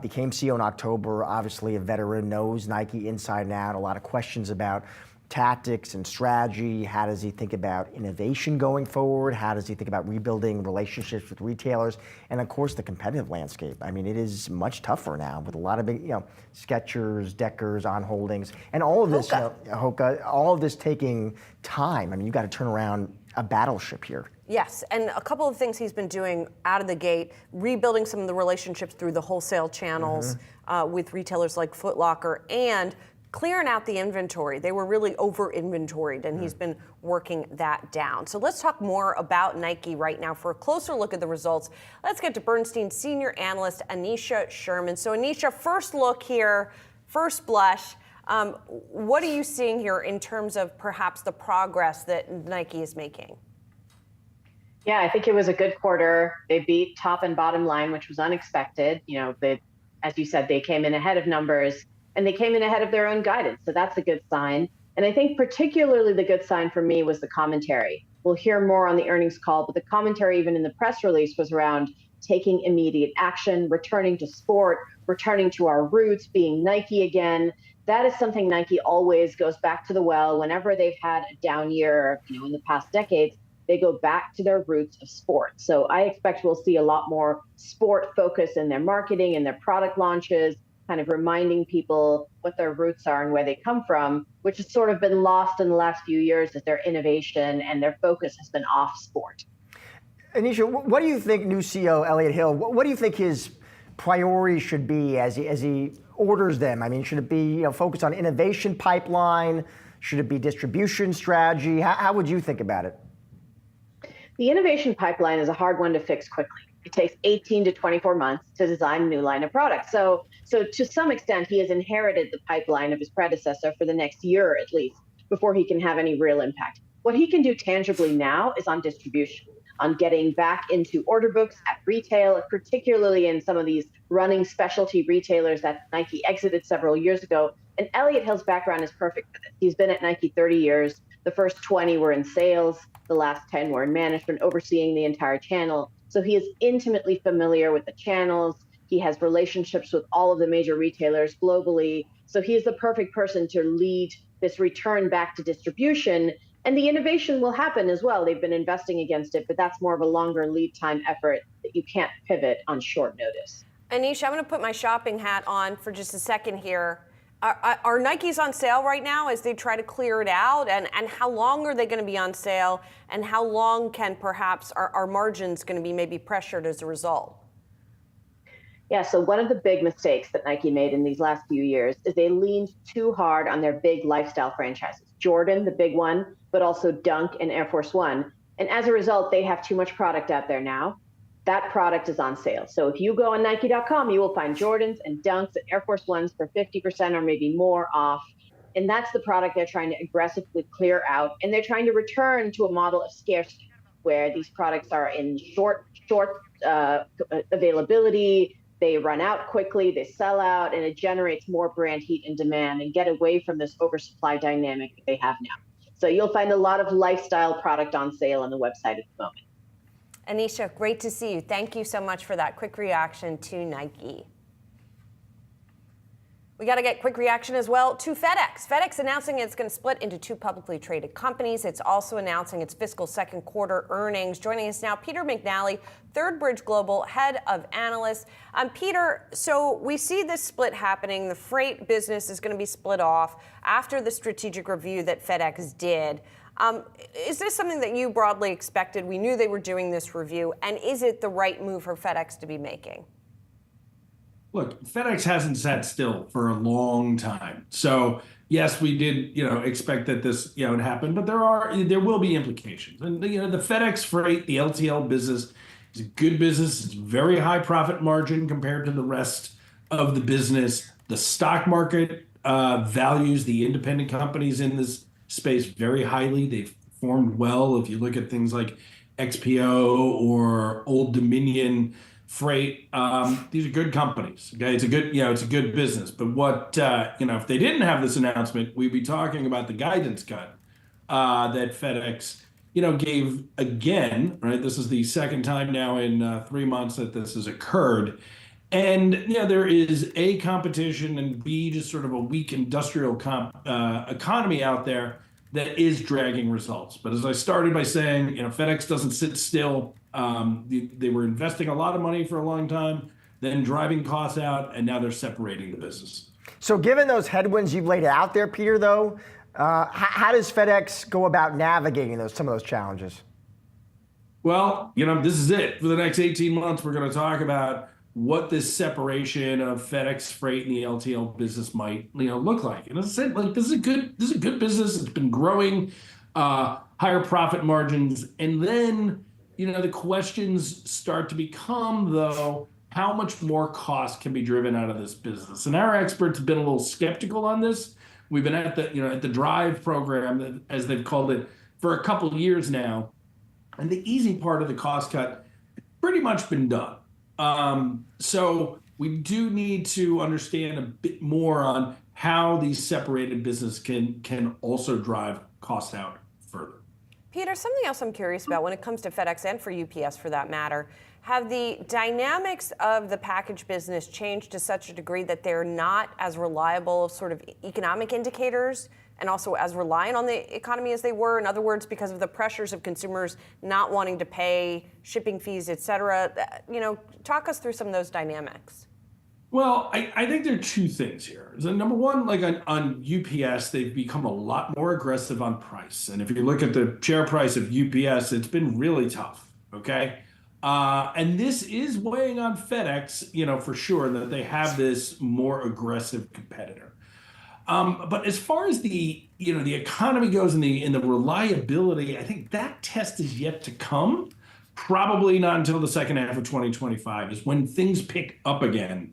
Became CEO in October, obviously a veteran, knows Nike inside and out. A lot of questions about tactics and strategy. How does he think about innovation going forward? How does he think about rebuilding relationships with retailers? And of course, the competitive landscape. I mean, it is much tougher now with a lot of big, Skechers, Deckers, On Holdings, and all of this, Hoka, all of this taking time. I mean, you've got to turn around a battleship here. Yes, and a couple of things he's been doing out of the gate, rebuilding some of the relationships through the wholesale channels with retailers like Foot Locker, and clearing out the inventory. They were really over-inventoried, and he's been working that down. So let's talk more about Nike right now. For a closer look at the results, let's get to Bernstein senior analyst Anisha Sherman. So Anisha, first look here, first blush, what are you seeing here in terms of perhaps the progress that Nike is making? Yeah, I think it was a good quarter. They beat top and bottom line, which was unexpected. As you said, they came in ahead of numbers, and they came in ahead of their own guidance. So that's a good sign. And I think particularly the good sign for me was the commentary. We'll hear more on the earnings call, but the commentary even in the press release was around taking immediate action, returning to sport, returning to our roots, being Nike again. That is something Nike always goes back to the well. Whenever they've had a down year, in the past decades, they go back to their roots of sport. So I expect we'll see a lot more sport focus in their marketing and their product launches, kind of reminding people what their roots are and where they come from, which has sort of been lost in the last few years as their innovation and their focus has been off sport. Anisha, what do you think new CEO Elliott Hill, what do you think his priorities should be as he orders them? I mean, should it be focused on innovation pipeline? Should it be distribution strategy? How would you think about it? The innovation pipeline is a hard one to fix quickly. It takes 18 to 24 months to design a new line of products. So to some extent, he has inherited the pipeline of his predecessor for the next year at least before he can have any real impact. What he can do tangibly now is on distribution, on getting back into order books at retail, particularly in some of these running specialty retailers that Nike exited several years ago. And Elliott Hill's background is perfect for this. He's been at Nike 30 years. The first 20 were in sales. The last 10 were in management, overseeing the entire channel. So he is intimately familiar with the channels. He has relationships with all of the major retailers globally. So he is the perfect person to lead this return back to distribution. And the innovation will happen as well. They've been investing against it, but that's more of a longer lead time effort that you can't pivot on short notice. Anisha, I'm going to put my shopping hat on for just a second here. Are Nikes on sale right now as they try to clear it out? And how long are they going to be on sale? And how long can perhaps our margins going to be maybe pressured as a result? Yeah, so one of the big mistakes that Nike made in these last few years is they leaned too hard on their big lifestyle franchises. Jordan, the big one, but also Dunk and Air Force One. And as a result, they have too much product out there now. That product is on sale. So if you go on Nike.com, you will find Jordans and Dunks and Air Force Ones for 50% or maybe more off. And that's the product they're trying to aggressively clear out. And they're trying to return to a model of scarcity where these products are in short availability. They run out quickly, they sell out, and it generates more brand heat and demand and get away from this oversupply dynamic that they have now. So you'll find a lot of lifestyle product on sale on the website at the moment. Anisha, great to see you. Thank you so much for that quick reaction to Nike. We got to get quick reaction as well to FedEx. FedEx announcing it's going to split into two publicly traded companies. It's also announcing its fiscal second quarter earnings. Joining us now, Peter McNally, Third Bridge Global Head of Analysts. Peter, so we see this split happening. The freight business is going to be split off after the strategic review that FedEx did. Is this something that you broadly expected? We knew they were doing this review. And is it the right move for FedEx to be making? Look, FedEx hasn't sat still for a long time. So yes, we did, expect that this, would happen, but there will be implications. And, the FedEx freight, the LTL business is a good business. It's very high profit margin compared to the rest of the business. The stock market values the independent companies in this space very highly. They've performed well. If you look at things like XPO or Old Dominion Freight, these are good companies. Okay, it's a good business. But what if they didn't have this announcement, we'd be talking about the guidance cut that FedEx gave again. Right, this is the second time now in 3 months that this has occurred, and there is A, competition, and B, just sort of a weak industrial economy out there that is dragging results. But as I started by saying, FedEx doesn't sit still. They were investing a lot of money for a long time, then driving costs out, and now they're separating the business. So given those headwinds you've laid out there, Peter, though, how does FedEx go about navigating some of those challenges? Well, this is it. For the next 18 months, we're going to talk about what this separation of FedEx Freight and the LTL business might, look like. And as I said, this is a good business. It's been growing, higher profit margins, and then the questions start to become, though, how much more cost can be driven out of this business? And our experts have been a little skeptical on this. We've been at the Drive program, as they've called it, for a couple of years now. And the easy part of the cost cut has pretty much been done. So we do need to understand a bit more on how these separated businesses can also drive costs out further. Peter, something else I'm curious about when it comes to FedEx and for UPS for that matter, have the dynamics of the package business changed to such a degree that they're not as reliable sort of economic indicators and also as reliant on the economy as they were? In other words, because of the pressures of consumers not wanting to pay shipping fees, et cetera. Talk us through some of those dynamics. Well, I think there are two things here. So number one, like on UPS, they've become a lot more aggressive on price. And if you look at the share price of UPS, it's been really tough, okay? And this is weighing on FedEx, for sure, that they have this more aggressive competitor. But as far as the economy goes and the reliability, I think that test is yet to come. Probably not until the second half of 2025 is when things pick up again.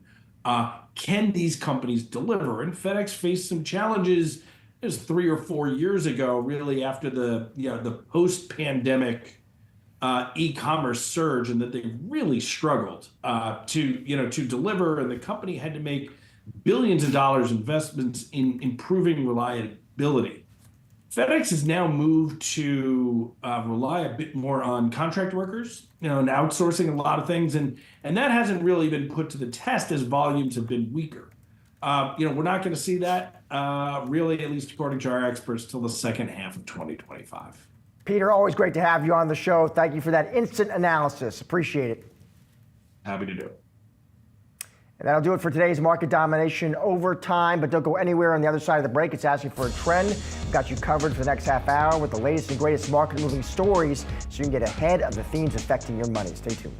Can these companies deliver? And FedEx faced some challenges. It was 3 or 4 years ago, really, after the post-pandemic e-commerce surge, and that they really struggled to deliver, and the company had to make billions of dollars investments in improving reliability. FedEx has now moved to rely a bit more on contract workers, and outsourcing a lot of things, and that hasn't really been put to the test as volumes have been weaker. We're not going to see that really, at least according to our experts, till the second half of 2025. Peter, always great to have you on the show. Thank you for that instant analysis. Appreciate it. Happy to do it. And that'll do it for today's Market Domination Overtime, but don't go anywhere on the other side of the break. It's asking for a trend. We've got you covered for the next half hour with the latest and greatest market-moving stories so you can get ahead of the themes affecting your money. Stay tuned.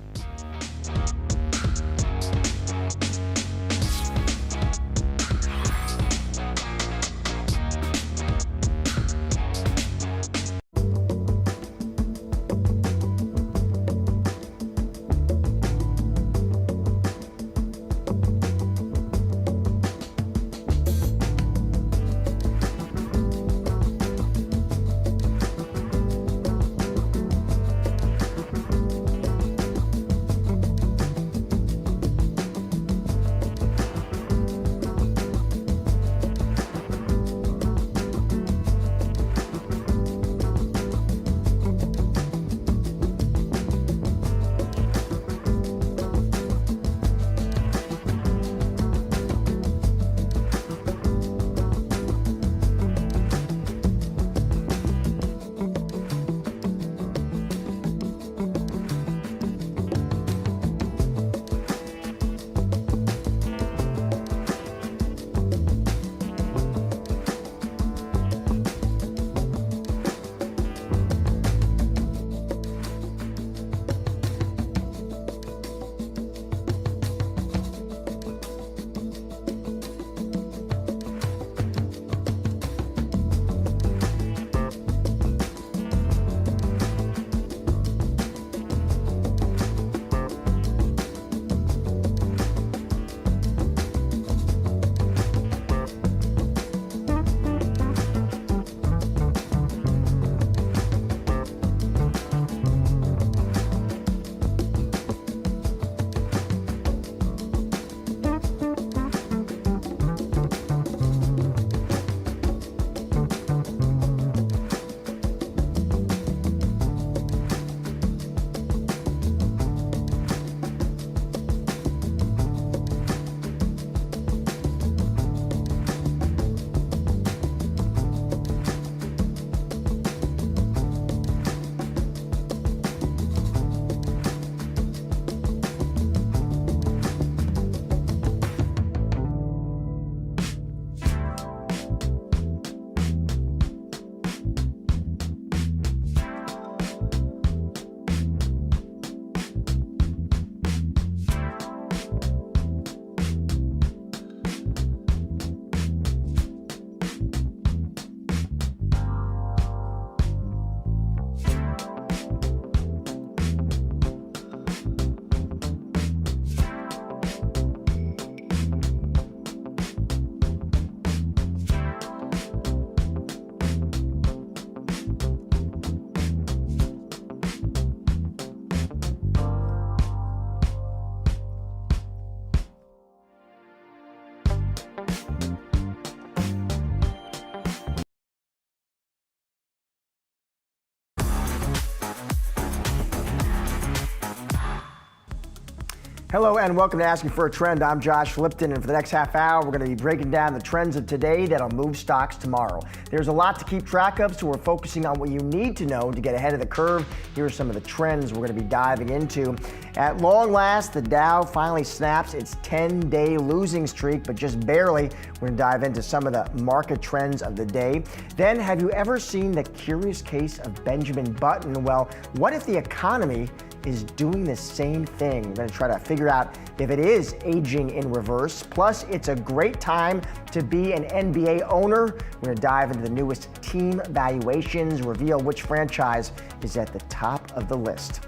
Hello and welcome to Asking for a Trend. I'm Josh Lipton, and for the next half hour, we're going to be breaking down the trends of today that'll move stocks tomorrow. There's a lot to keep track of, so we're focusing on what you need to know to get ahead of the curve. Here are some of the trends we're going to be diving into. At long last, the Dow finally snaps its 10-day losing streak, but just barely. We're going to dive into some of the market trends of the day. Then, have you ever seen the curious case of Benjamin Button? Well, what if the economy is doing the same thing? We're going to try to figure out if it is aging in reverse. Plus, it's a great time to be an NBA owner. We're going to dive into the newest team valuations, reveal which franchise is at the top of the list.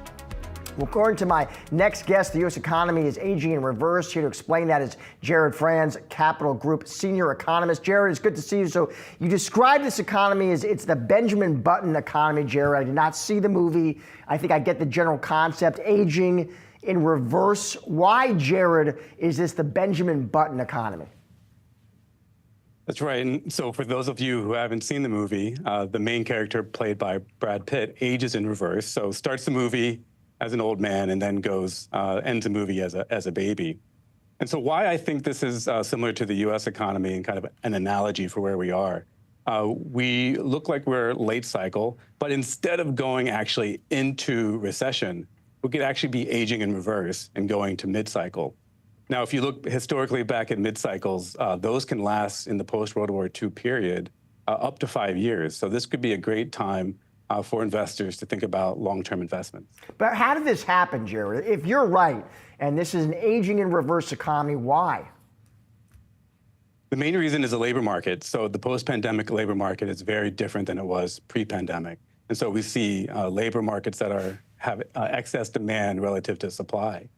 Well, according to my next guest, the U.S. economy is aging in reverse. Here to explain that is Jared Franz, Capital Group senior economist. Jared, it's good to see you. So you describe this economy as it's the Benjamin Button economy, Jared. I did not see the movie. I think I get the general concept, aging in reverse. Why, Jared, is this the Benjamin Button economy? That's right. And so for those of you who haven't seen the movie, the main character played by Brad Pitt ages in reverse. So starts the movie as an old man and then ends the movie as a baby. And so why I think this is similar to the U.S. economy and kind of an analogy for where we are. We look like we're late cycle, but instead of going actually into recession, we could actually be aging in reverse and going to mid-cycle. Now, if you look historically back at mid-cycles, those can last in the post-World War II period up to 5 years. So this could be a great time for investors to think about long-term investments. But how did this happen, Jared? If you're right, and this is an aging in reverse economy, why? The main reason is the labor market. So the post-pandemic labor market is very different than it was pre-pandemic. And so we see labor markets that have excess demand relative to supply.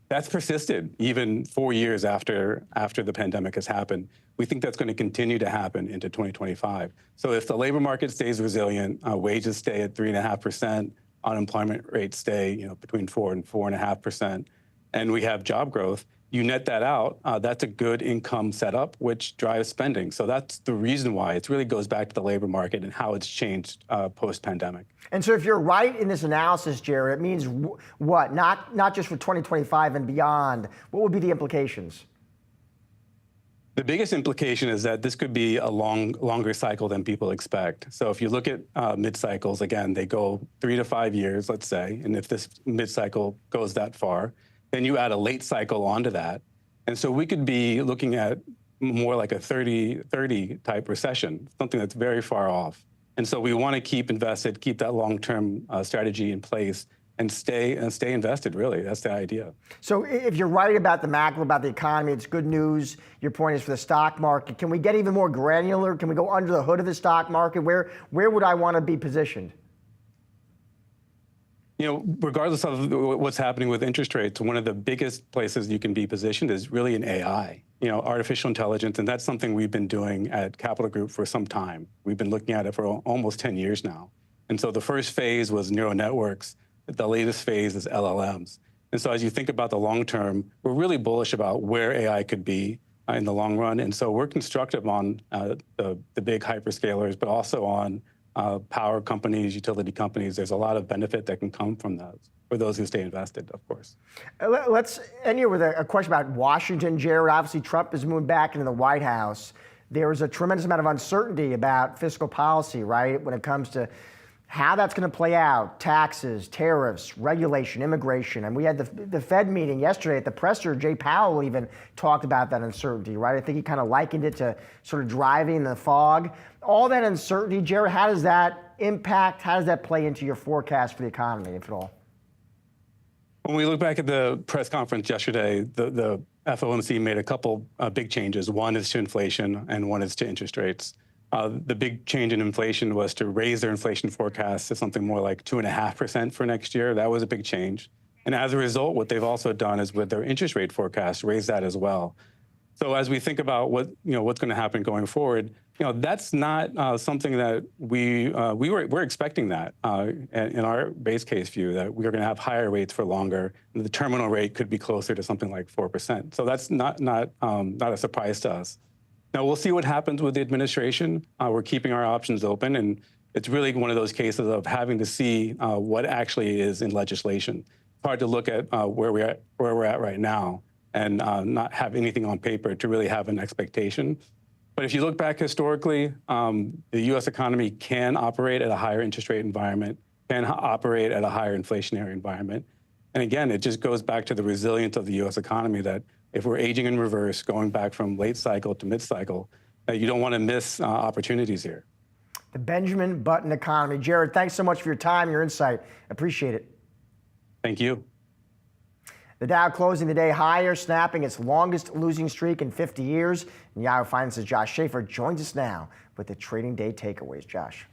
That's persisted even 4 years after the pandemic has happened. We think that's going to continue to happen into 2025. So if the labor market stays resilient, wages stay at 3.5%, unemployment rates stay between 4 and 4.5%, and we have job growth, you net that out, that's a good income setup, which drives spending. So that's the reason why. It really goes back to the labor market and how it's changed post-pandemic. And so if you're right in this analysis, Jared, it means what? Not just for 2025 and beyond. What would be the implications? The biggest implication is that this could be a longer cycle than people expect. So if you look at mid-cycles, again, they go 3 to 5 years, let's say, and if this mid-cycle goes that far, then you add a late cycle onto that. And so we could be looking at more like a 30 type recession, something that's very far off. And so we want to keep invested, keep that long-term strategy in place, and stay invested, really. That's the idea. So if you're right about the macro, about the economy, it's good news. Your point is for the stock market. Can we get even more granular? Can we go under the hood of the stock market? Where would I want to be positioned? Regardless of what's happening with interest rates, one of the biggest places you can be positioned is really in AI, artificial intelligence. And that's something we've been doing at Capital Group for some time. We've been looking at it for almost 10 years now. And so the first phase was neural networks. The latest phase is LLMs. And so as you think about the long term, we're really bullish about where AI could be in the long run. And so we're constructive on the big hyperscalers, but also on power companies, utility companies. There's a lot of benefit that can come from those for those who stay invested, of course. Let's end here with a question about Washington, Jared. Obviously, Trump is moving back into the White House. There is a tremendous amount of uncertainty about fiscal policy, right, when it comes to how that's going to play out, taxes, tariffs, regulation, immigration. And we had the Fed meeting yesterday at the presser. Jay Powell even talked about that uncertainty, right? I think he kind of likened it to sort of driving in the fog. All that uncertainty, Jared, how does that impact, how does that play into your forecast for the economy, if at all? When we look back at the press conference yesterday, the FOMC made a couple big changes. One is to inflation and one is to interest rates. The big change in inflation was to raise their inflation forecast to something more like 2.5% for next year. That was a big change. And as a result, what they've also done is with their interest rate forecast, raise that as well. So as we think about what's going to happen going forward, that's not something that we're expecting that in our base case view, that we're going to have higher rates for longer. And the terminal rate could be closer to something like 4%. So that's not a surprise to us. Now, we'll see what happens with the administration. We're keeping our options open, and it's really one of those cases of having to see what actually is in legislation. hard to look at where we're at right now and not have anything on paper to really have an expectation. But if you look back historically, the U.S. economy can operate at a higher interest rate environment, can operate at a higher inflationary environment. And again, it just goes back to the resilience of the U.S. economy that if we're aging in reverse, going back from late cycle to mid cycle, that you don't want to miss opportunities here. The Benjamin Button economy. Jared, thanks so much for your time, your insight. Appreciate it. Thank you. The Dow closing the day higher, snapping its longest losing streak in 50 years. And Yahoo Finance's Josh Schaefer joins us now with the trading day takeaways. Josh.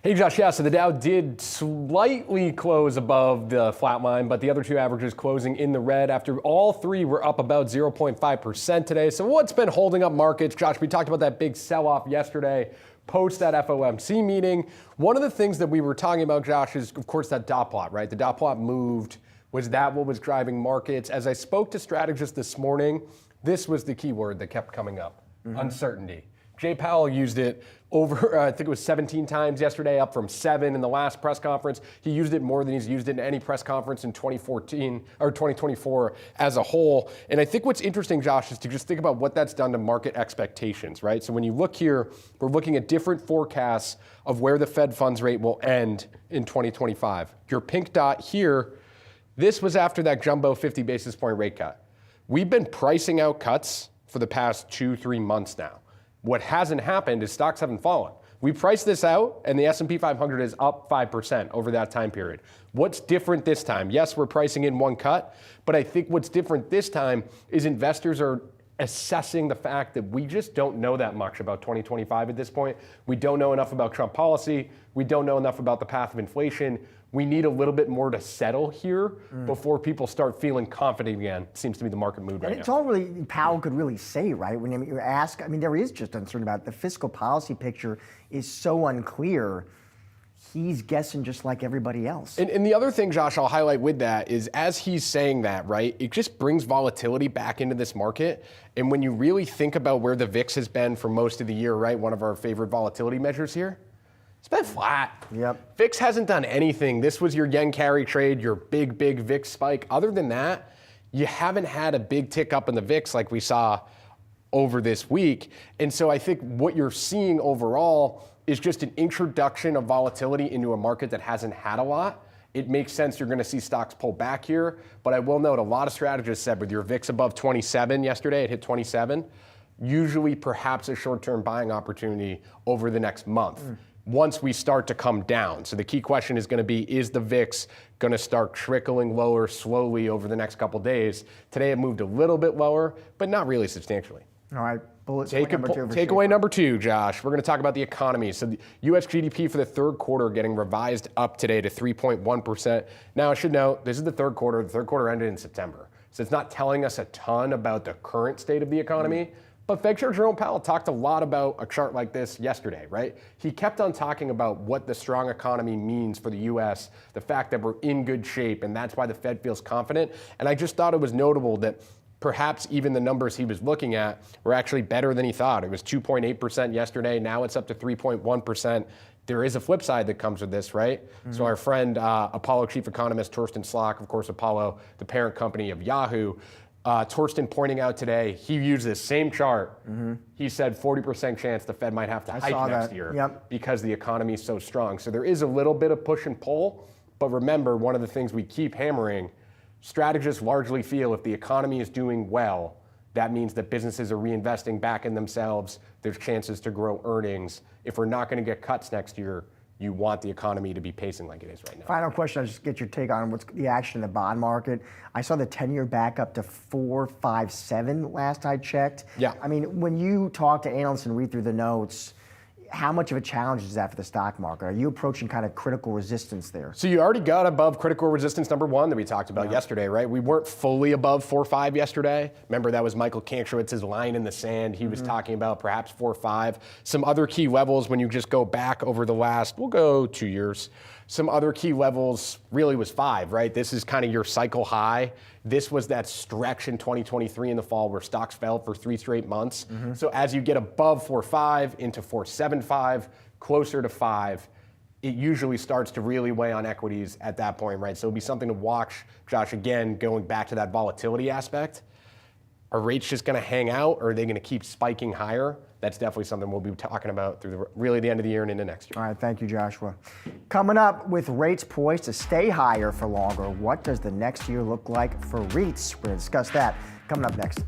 Hey, Josh, yeah, so the Dow did slightly close above the flat line, but the other two averages closing in the red after all three were up about 0.5% today. So what's been holding up markets? Josh, we talked about that big sell-off yesterday post that FOMC meeting. One of the things that we were talking about, Josh, is, of course, that dot plot, right? The dot plot moved. Was that what was driving markets? As I spoke to strategists this morning, this was the key word that kept coming up, uncertainty. Jay Powell used it over, I think it was 17 times yesterday, up from 7 in the last press conference. He used it more than he's used it in any press conference in 2014 or 2024 as a whole. And I think what's interesting, Josh, is to just think about what that's done to market expectations, right? So when you look here, we're looking at different forecasts of where the Fed funds rate will end in 2025. Your pink dot here, this was after that jumbo 50 basis point rate cut. We've been pricing out cuts for the past 2-3 months now. What hasn't happened is stocks haven't fallen. We priced this out and the S&P 500 is up 5% over that time period. What's different this time? Yes, we're pricing in one cut, but I think what's different this time is investors are assessing the fact that we just don't know that much about 2025 at this point. We don't know enough about Trump policy. We don't know enough about the path of inflation. We need a little bit more to settle here before people start feeling confident again. Seems to be the market mood right now. It's all really Powell could really say, right? When you ask, I mean, there is just uncertainty about it. The fiscal policy picture is so unclear. He's guessing just like everybody else. And the other thing, Josh, I'll highlight with that is as he's saying that, right, it just brings volatility back into this market. And when you really think about where the VIX has been for most of the year, right, one of our favorite volatility measures here, it's been flat. Yep. VIX hasn't done anything. This was your yen carry trade, your big VIX spike. Other than that, you haven't had a big tick up in the VIX like we saw over this week. And so I think what you're seeing overall is just an introduction of volatility into a market that hasn't had a lot. It makes sense you're going to see stocks pull back here. But I will note a lot of strategists said with your VIX above 27 yesterday, it hit 27, usually perhaps a short-term buying opportunity over the next month. Once we start to come down. So the key question is going to be, is the VIX going to start trickling lower slowly over the next couple days? Today it moved a little bit lower, but not really substantially. All right, takeaway number two, Josh. We're going to talk about the economy. So the U.S. GDP for the third quarter getting revised up today to 3.1%. Now I should note, this is the third quarter. The third quarter ended in September. So it's not telling us a ton about the current state of the economy. But Fed Chair Jerome Powell talked a lot about a chart like this yesterday, right? He kept on talking about what the strong economy means for the U.S., the fact that we're in good shape, and that's why the Fed feels confident. And I just thought it was notable that perhaps even the numbers he was looking at were actually better than he thought. It was 2.8% yesterday. Now it's up to 3.1%. There is a flip side that comes with this, right? So our friend, Apollo chief economist Torsten Slok, of course, Apollo, the parent company of Yahoo, Torsten pointing out today, he used this same chart. He said 40% chance the Fed might have to hike next year because the economy is so strong. So there is a little bit of push and pull, but remember, one of the things we keep hammering, strategists largely feel if the economy is doing well, that means that businesses are reinvesting back in themselves. There's chances to grow earnings. If we're not going to get cuts next year, you want the economy to be pacing like it is right now. Final question, I'll just get your take on what's the action in the bond market. I saw the 10-year back up to 4.57 last I checked. Yeah. I mean, when you talk to analysts and read through the notes, how much of a challenge is that for the stock market? Are you approaching kind of critical resistance there? So you already got above critical resistance number one that we talked about yesterday, right? We weren't fully above 4.5 yesterday. Remember, that was Michael Kankrowitz's line in the sand. He was talking about perhaps 4.5. Some other key levels when you just go back over the last, we'll go 2 years. Some other key levels really was 5, right? This is kind of your cycle high. This was that stretch in 2023 in the fall where stocks fell for 3 straight months. So as you get above 4.5 into 4.75, closer to 5, it usually starts to really weigh on equities at that point, right? So it'll be something to watch, Josh, again, going back to that volatility aspect. Are rates just going to hang out, or are they going to keep spiking higher? That's definitely something we'll be talking about through really the end of the year and into next year. All right, thank you, Joshua. Coming up, with rates poised to stay higher for longer, what does the next year look like for REITs? We're going to discuss that coming up next.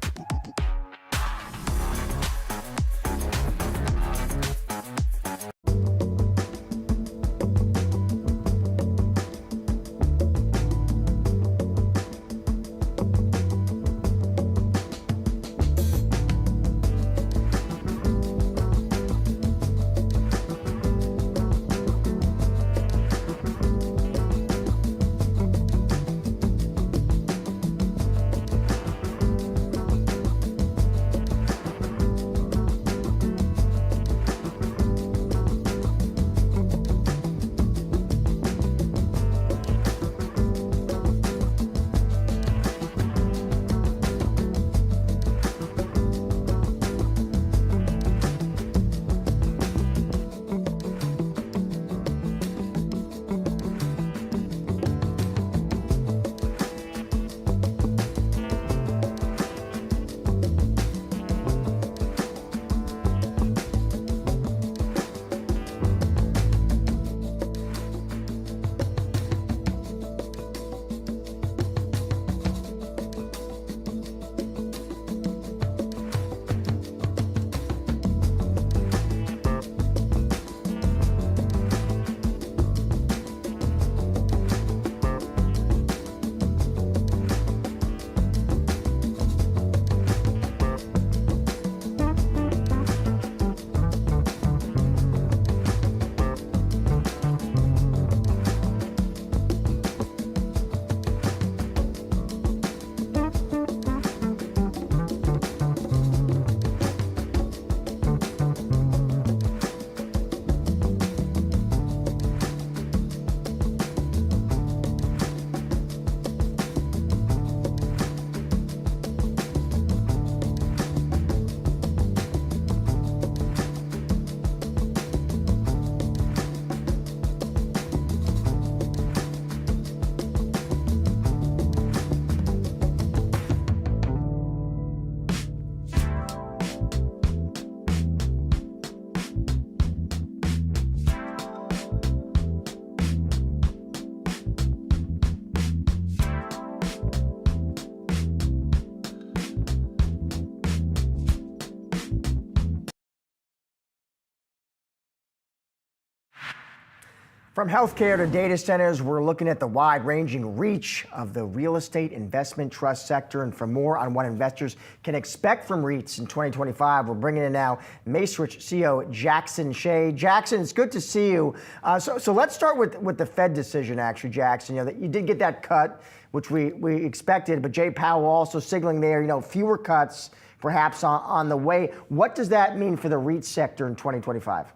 From healthcare to data centers, we're looking at the wide-ranging reach of the real estate investment trust sector. And for more on what investors can expect from REITs in 2025, we're bringing in now Macerich CEO Jackson Shea. Jackson, it's good to see you. So let's start with the Fed decision, actually, Jackson. You know, that you did get that cut, which we expected, but Jay Powell also signaling there, you know, fewer cuts perhaps on the way. What does that mean for the REIT sector in 2025?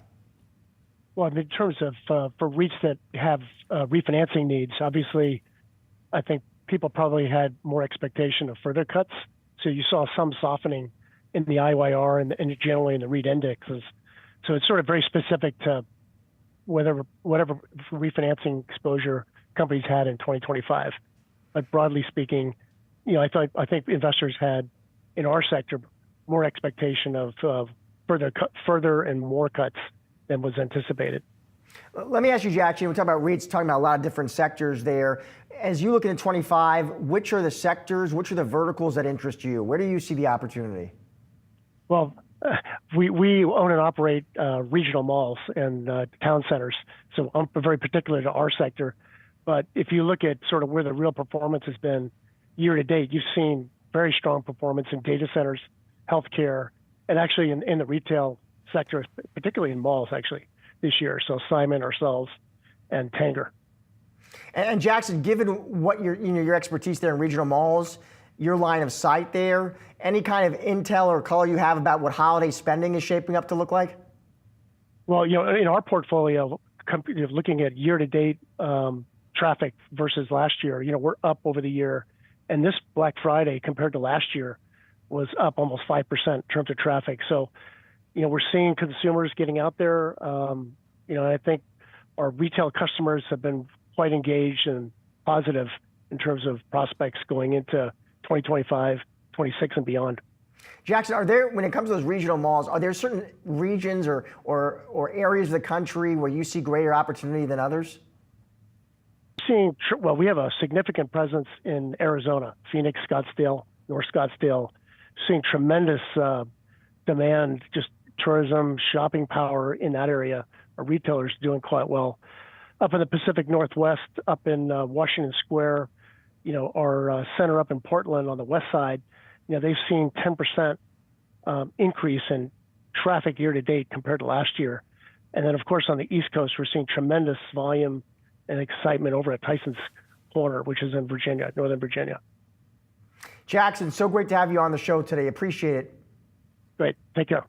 Well, in terms of for REITs that have refinancing needs, obviously, I think people probably had more expectation of further cuts. So you saw some softening in the IYR and generally in the REIT indexes. So it's sort of very specific to whatever refinancing exposure companies had in 2025. But broadly speaking, you know, I think investors had in our sector more expectation of further and more cuts than was anticipated. Let me ask you, Jackson, we're talking about REITs, talking about a lot of different sectors there. As you look into 25, which are the sectors, which are the verticals that interest you? Where do you see the opportunity? Well, we own and operate regional malls and town centers, so I'm very particular to our sector. But if you look at sort of where the real performance has been year to date, you've seen very strong performance in data centers, healthcare, and actually in the retail sector, particularly in malls, actually, this year. So Simon, ourselves, and Tanger. And Jackson, given what your expertise there in regional malls, your line of sight there, any kind of intel or color you have about what holiday spending is shaping up to look like? Well, you know, in our portfolio, looking at year-to-date traffic versus last year, you know, we're up over the year. And this Black Friday, compared to last year, was up almost 5% in terms of traffic. So, you know, we're seeing consumers getting out there. You know, I think our retail customers have been quite engaged and positive in terms of prospects going into 2025, 26, and beyond. Jackson, are there, when it comes to those regional malls, are there certain regions or areas of the country where you see greater opportunity than others? Well, we have a significant presence in Arizona, Phoenix, Scottsdale, North Scottsdale, seeing tremendous demand, just tourism, shopping power in that area. Our retailers doing quite well. Up in the Pacific Northwest, up in Washington Square, our center up in Portland on the west side, they've seen 10% increase in traffic year to date compared to last year. And then, of course, on the East Coast, we're seeing tremendous volume and excitement over at Tyson's Corner, which is in Virginia, Northern Virginia. Jackson, so great to have you on the show today. Appreciate it. Great. Take care.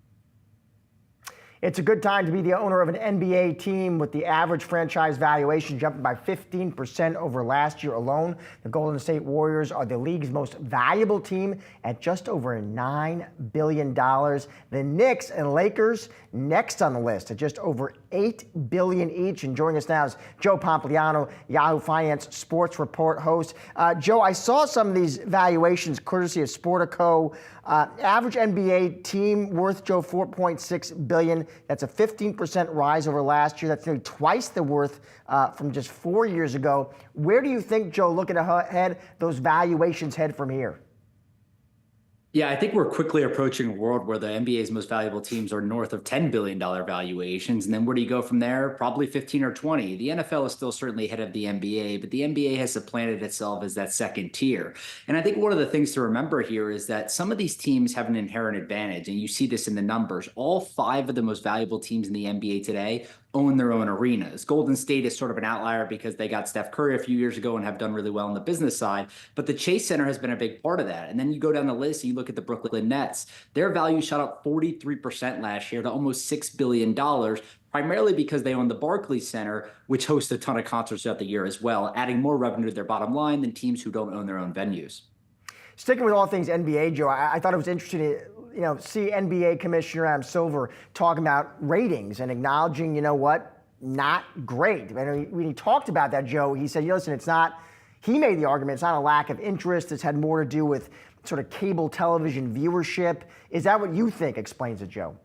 It's a good time to be the owner of an NBA team, with the average franchise valuation jumping by 15% over last year alone. The Golden State Warriors are the league's most valuable team at just over $9 billion. The Knicks and Lakers next on the list at just over $8 billion each. And joining us now is Joe Pompliano, Yahoo Finance Sports Report host. Joe, I saw some of these valuations courtesy of Sportico. Average NBA team worth, Joe, $4.6 billion. That's a 15% rise over last year. That's nearly twice the worth from just 4 years ago. Where do you think, Joe, looking ahead, those valuations head from here? Yeah, I think we're quickly approaching a world where the NBA's most valuable teams are north of $10 billion valuations. And then where do you go from there? Probably 15 or 20. The NFL is still certainly ahead of the NBA, but the NBA has supplanted itself as that second tier. And I think one of the things to remember here is that some of these teams have an inherent advantage, and you see this in the numbers. All 5 of the most valuable teams in the NBA today own their own arenas. Golden State is sort of an outlier because they got Steph Curry a few years ago and have done really well on the business side, but the Chase Center has been a big part of that. And then you go down the list and you look at the Brooklyn Nets. Their value shot up 43% last year to almost $6 billion, primarily because they own the Barclays Center, which hosts a ton of concerts throughout the year as well, adding more revenue to their bottom line than teams who don't own their own venues. Sticking with all things NBA, Joe, I thought it was interesting to see NBA Commissioner Adam Silver talking about ratings and acknowledging, not great. And when he talked about that, Joe, he said, listen, it's not, he made the argument, it's not a lack of interest. It's had more to do with sort of cable television viewership. Is that what you think explains it, Joe?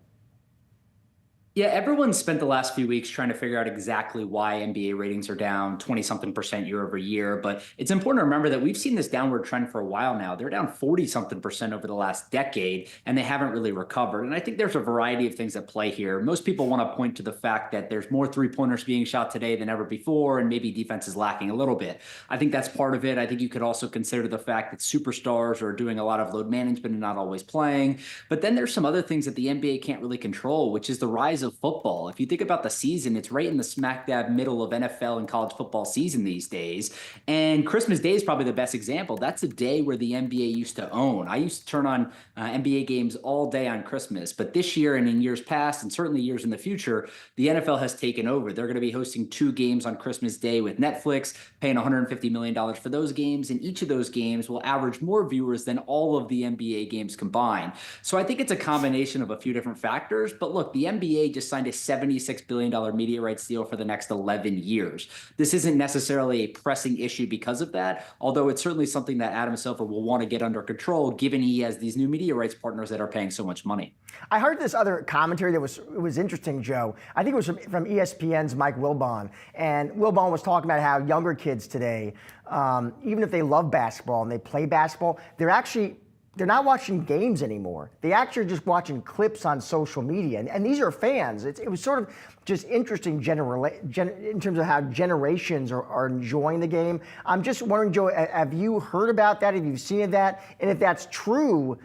Yeah, everyone spent the last few weeks trying to figure out exactly why NBA ratings are down 20-something% year over year. But it's important to remember that we've seen this downward trend for a while now. They're down 40-something% over the last decade, and they haven't really recovered. And I think there's a variety of things at play here. Most people want to point to the fact that there's more three-pointers being shot today than ever before, and maybe defense is lacking a little bit. I think that's part of it. I think you could also consider the fact that superstars are doing a lot of load management and not always playing. But then there's some other things that the NBA can't really control, which is the rise of football. If you think about the season, it's right in the smack dab middle of NFL and college football season these days. And Christmas Day is probably the best example. That's a day where the NBA used to own. I used to turn on NBA games all day on Christmas, but this year and in years past, and certainly years in the future, the NFL has taken over. They're going to be hosting 2 games on Christmas Day with Netflix, paying $150 million for those games. And each of those games will average more viewers than all of the NBA games combined. So I think it's a combination of a few different factors. But look, the NBA just signed a $76 billion media rights deal for the next 11 years. This isn't necessarily a pressing issue because of that, although it's certainly something that Adam Silver will want to get under control, given he has these new media rights partners that are paying so much money. I heard this other commentary that was interesting, Joe. I think it was from ESPN's Mike Wilbon. And Wilbon was talking about how younger kids today, even if they love basketball and they play basketball, they're not watching games anymore. They actually are just watching clips on social media. And these are fans. It was sort of just interesting in terms of how generations are enjoying the game. I'm just wondering, Joe, have you heard about that? Have you seen that? And if that's true,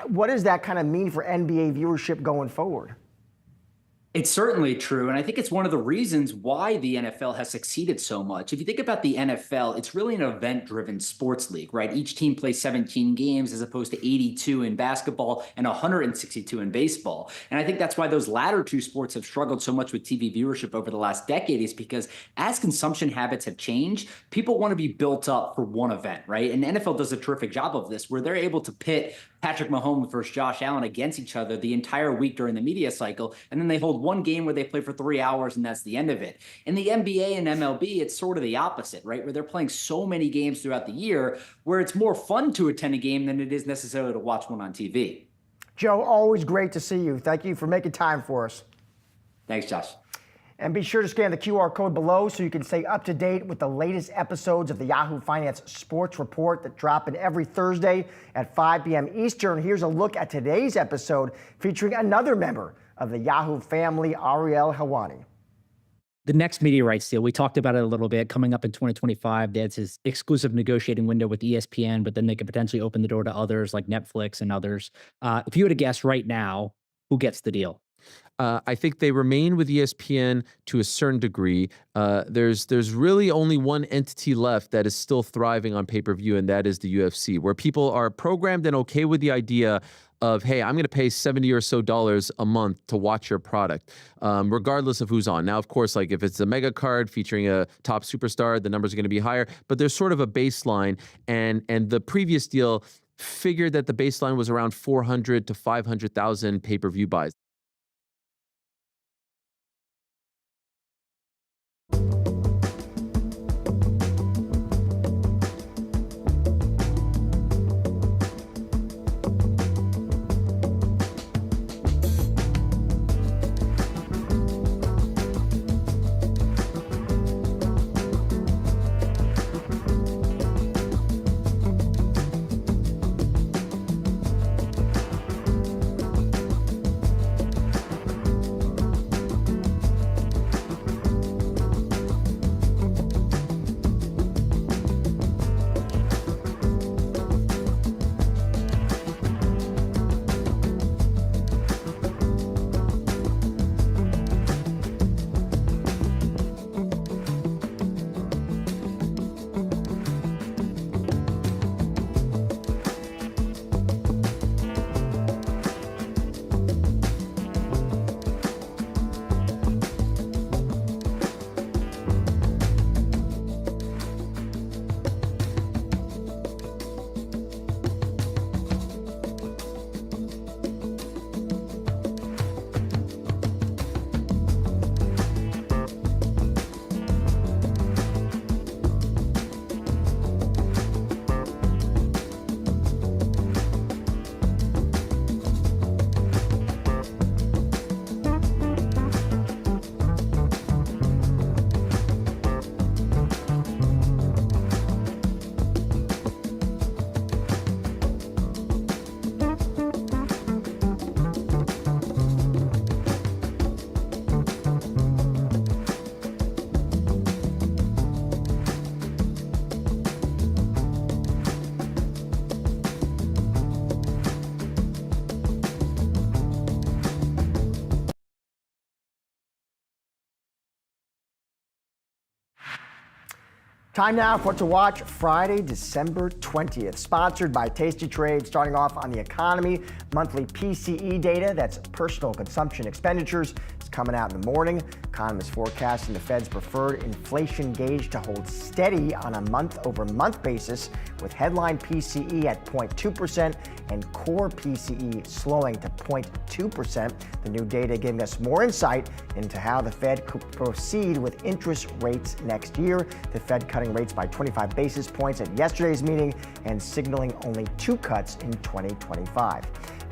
what does that kind of mean for NBA viewership going forward? It's certainly true, and I think it's one of the reasons why the NFL has succeeded so much. If you think about the NFL, it's really an event-driven sports league, right? Each team plays 17 games as opposed to 82 in basketball and 162 in baseball. And I think that's why those latter two sports have struggled so much with TV viewership over the last decade, is because as consumption habits have changed, people want to be built up for one event, right? And the NFL does a terrific job of this, where they're able to pit Patrick Mahomes versus Josh Allen against each other the entire week during the media cycle, and then they hold one game where they play for 3 hours and that's the end of it. In the NBA and MLB, it's sort of the opposite, right? Where they're playing so many games throughout the year where it's more fun to attend a game than it is necessarily to watch one on TV. Joe, always great to see you. Thank you for making time for us. Thanks, Josh. And be sure to scan the QR code below so you can stay up to date with the latest episodes of the Yahoo Finance Sports Report that drop in every Thursday at 5 p.m. Eastern. Here's a look at today's episode featuring another member of the Yahoo family, Ariel Helwani. The next media rights deal, we talked about it a little bit, coming up in 2025. That's his exclusive negotiating window with ESPN, but then they could potentially open the door to others like Netflix and others. If you were to guess right now, who gets the deal? I think they remain with ESPN to a certain degree. There's really only one entity left that is still thriving on pay-per-view, and that is the UFC, where people are programmed and okay with the idea of, hey, I'm going to pay $70 or so a month to watch your product, regardless of who's on. Now, of course, like if it's a mega card featuring a top superstar, the numbers are going to be higher, but there's sort of a baseline, and the previous deal figured that the baseline was around 400 to 500,000 pay-per-view buys. Time now for To Watch Friday, December 20th, sponsored by Tasty Trade. Starting off on the economy, monthly PCE data, that's personal consumption expenditures, is coming out in the morning. Economists forecasting the Fed's preferred inflation gauge to hold steady on a month-over-month basis, with headline PCE at 0.2% and core PCE slowing to 0.2%. The new data giving us more insight into how the Fed could proceed with interest rates next year. The Fed cutting rates by 25 basis points at yesterday's meeting and signaling only 2 cuts in 2025.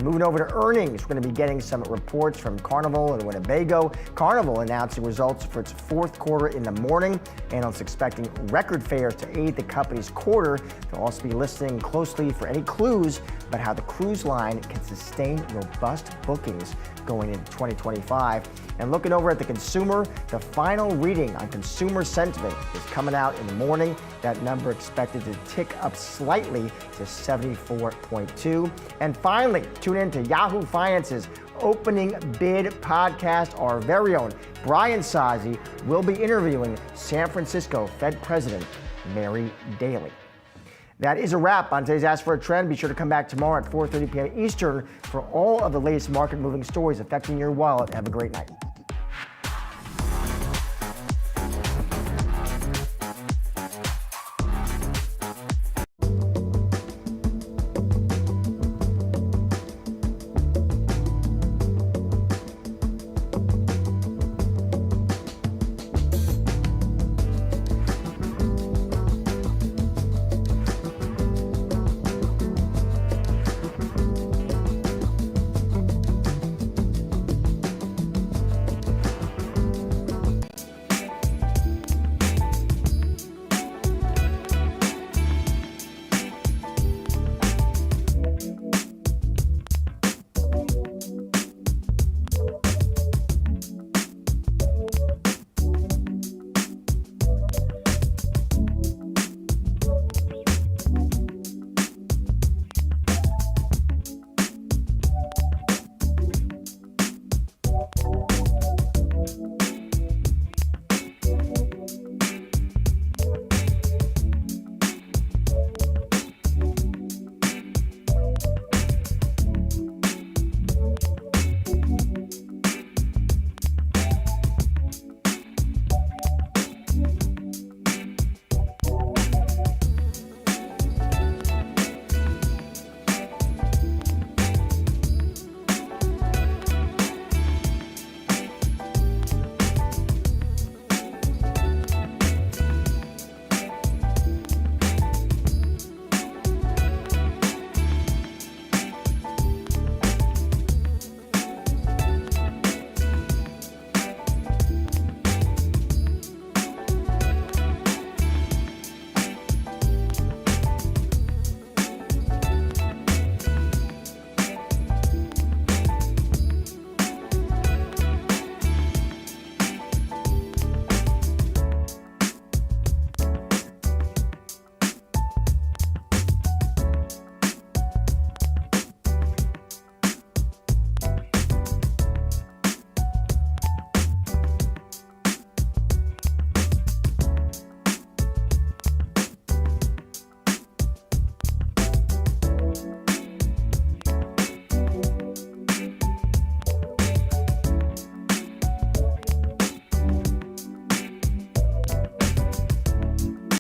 Moving over to earnings, we're going to be getting some reports from Carnival and Winnebago. Carnival announcing results for its 4th quarter in the morning. Analysts expecting record fares to aid the company's quarter. They'll also be listening closely for any clues about how the cruise line can sustain robust bookings going into 2025. And looking over at the consumer, the final reading on consumer sentiment is coming out in the morning. That number expected to tick up slightly to 74.2. And finally, tune in to Yahoo Finance's Opening Bid podcast. Our very own Brian Sazi will be interviewing San Francisco Fed President Mary Daly. That is a wrap on today's Ask for a Trend. Be sure to come back tomorrow at 4:30 p.m. Eastern for all of the latest market-moving stories affecting your wallet. Have a great night.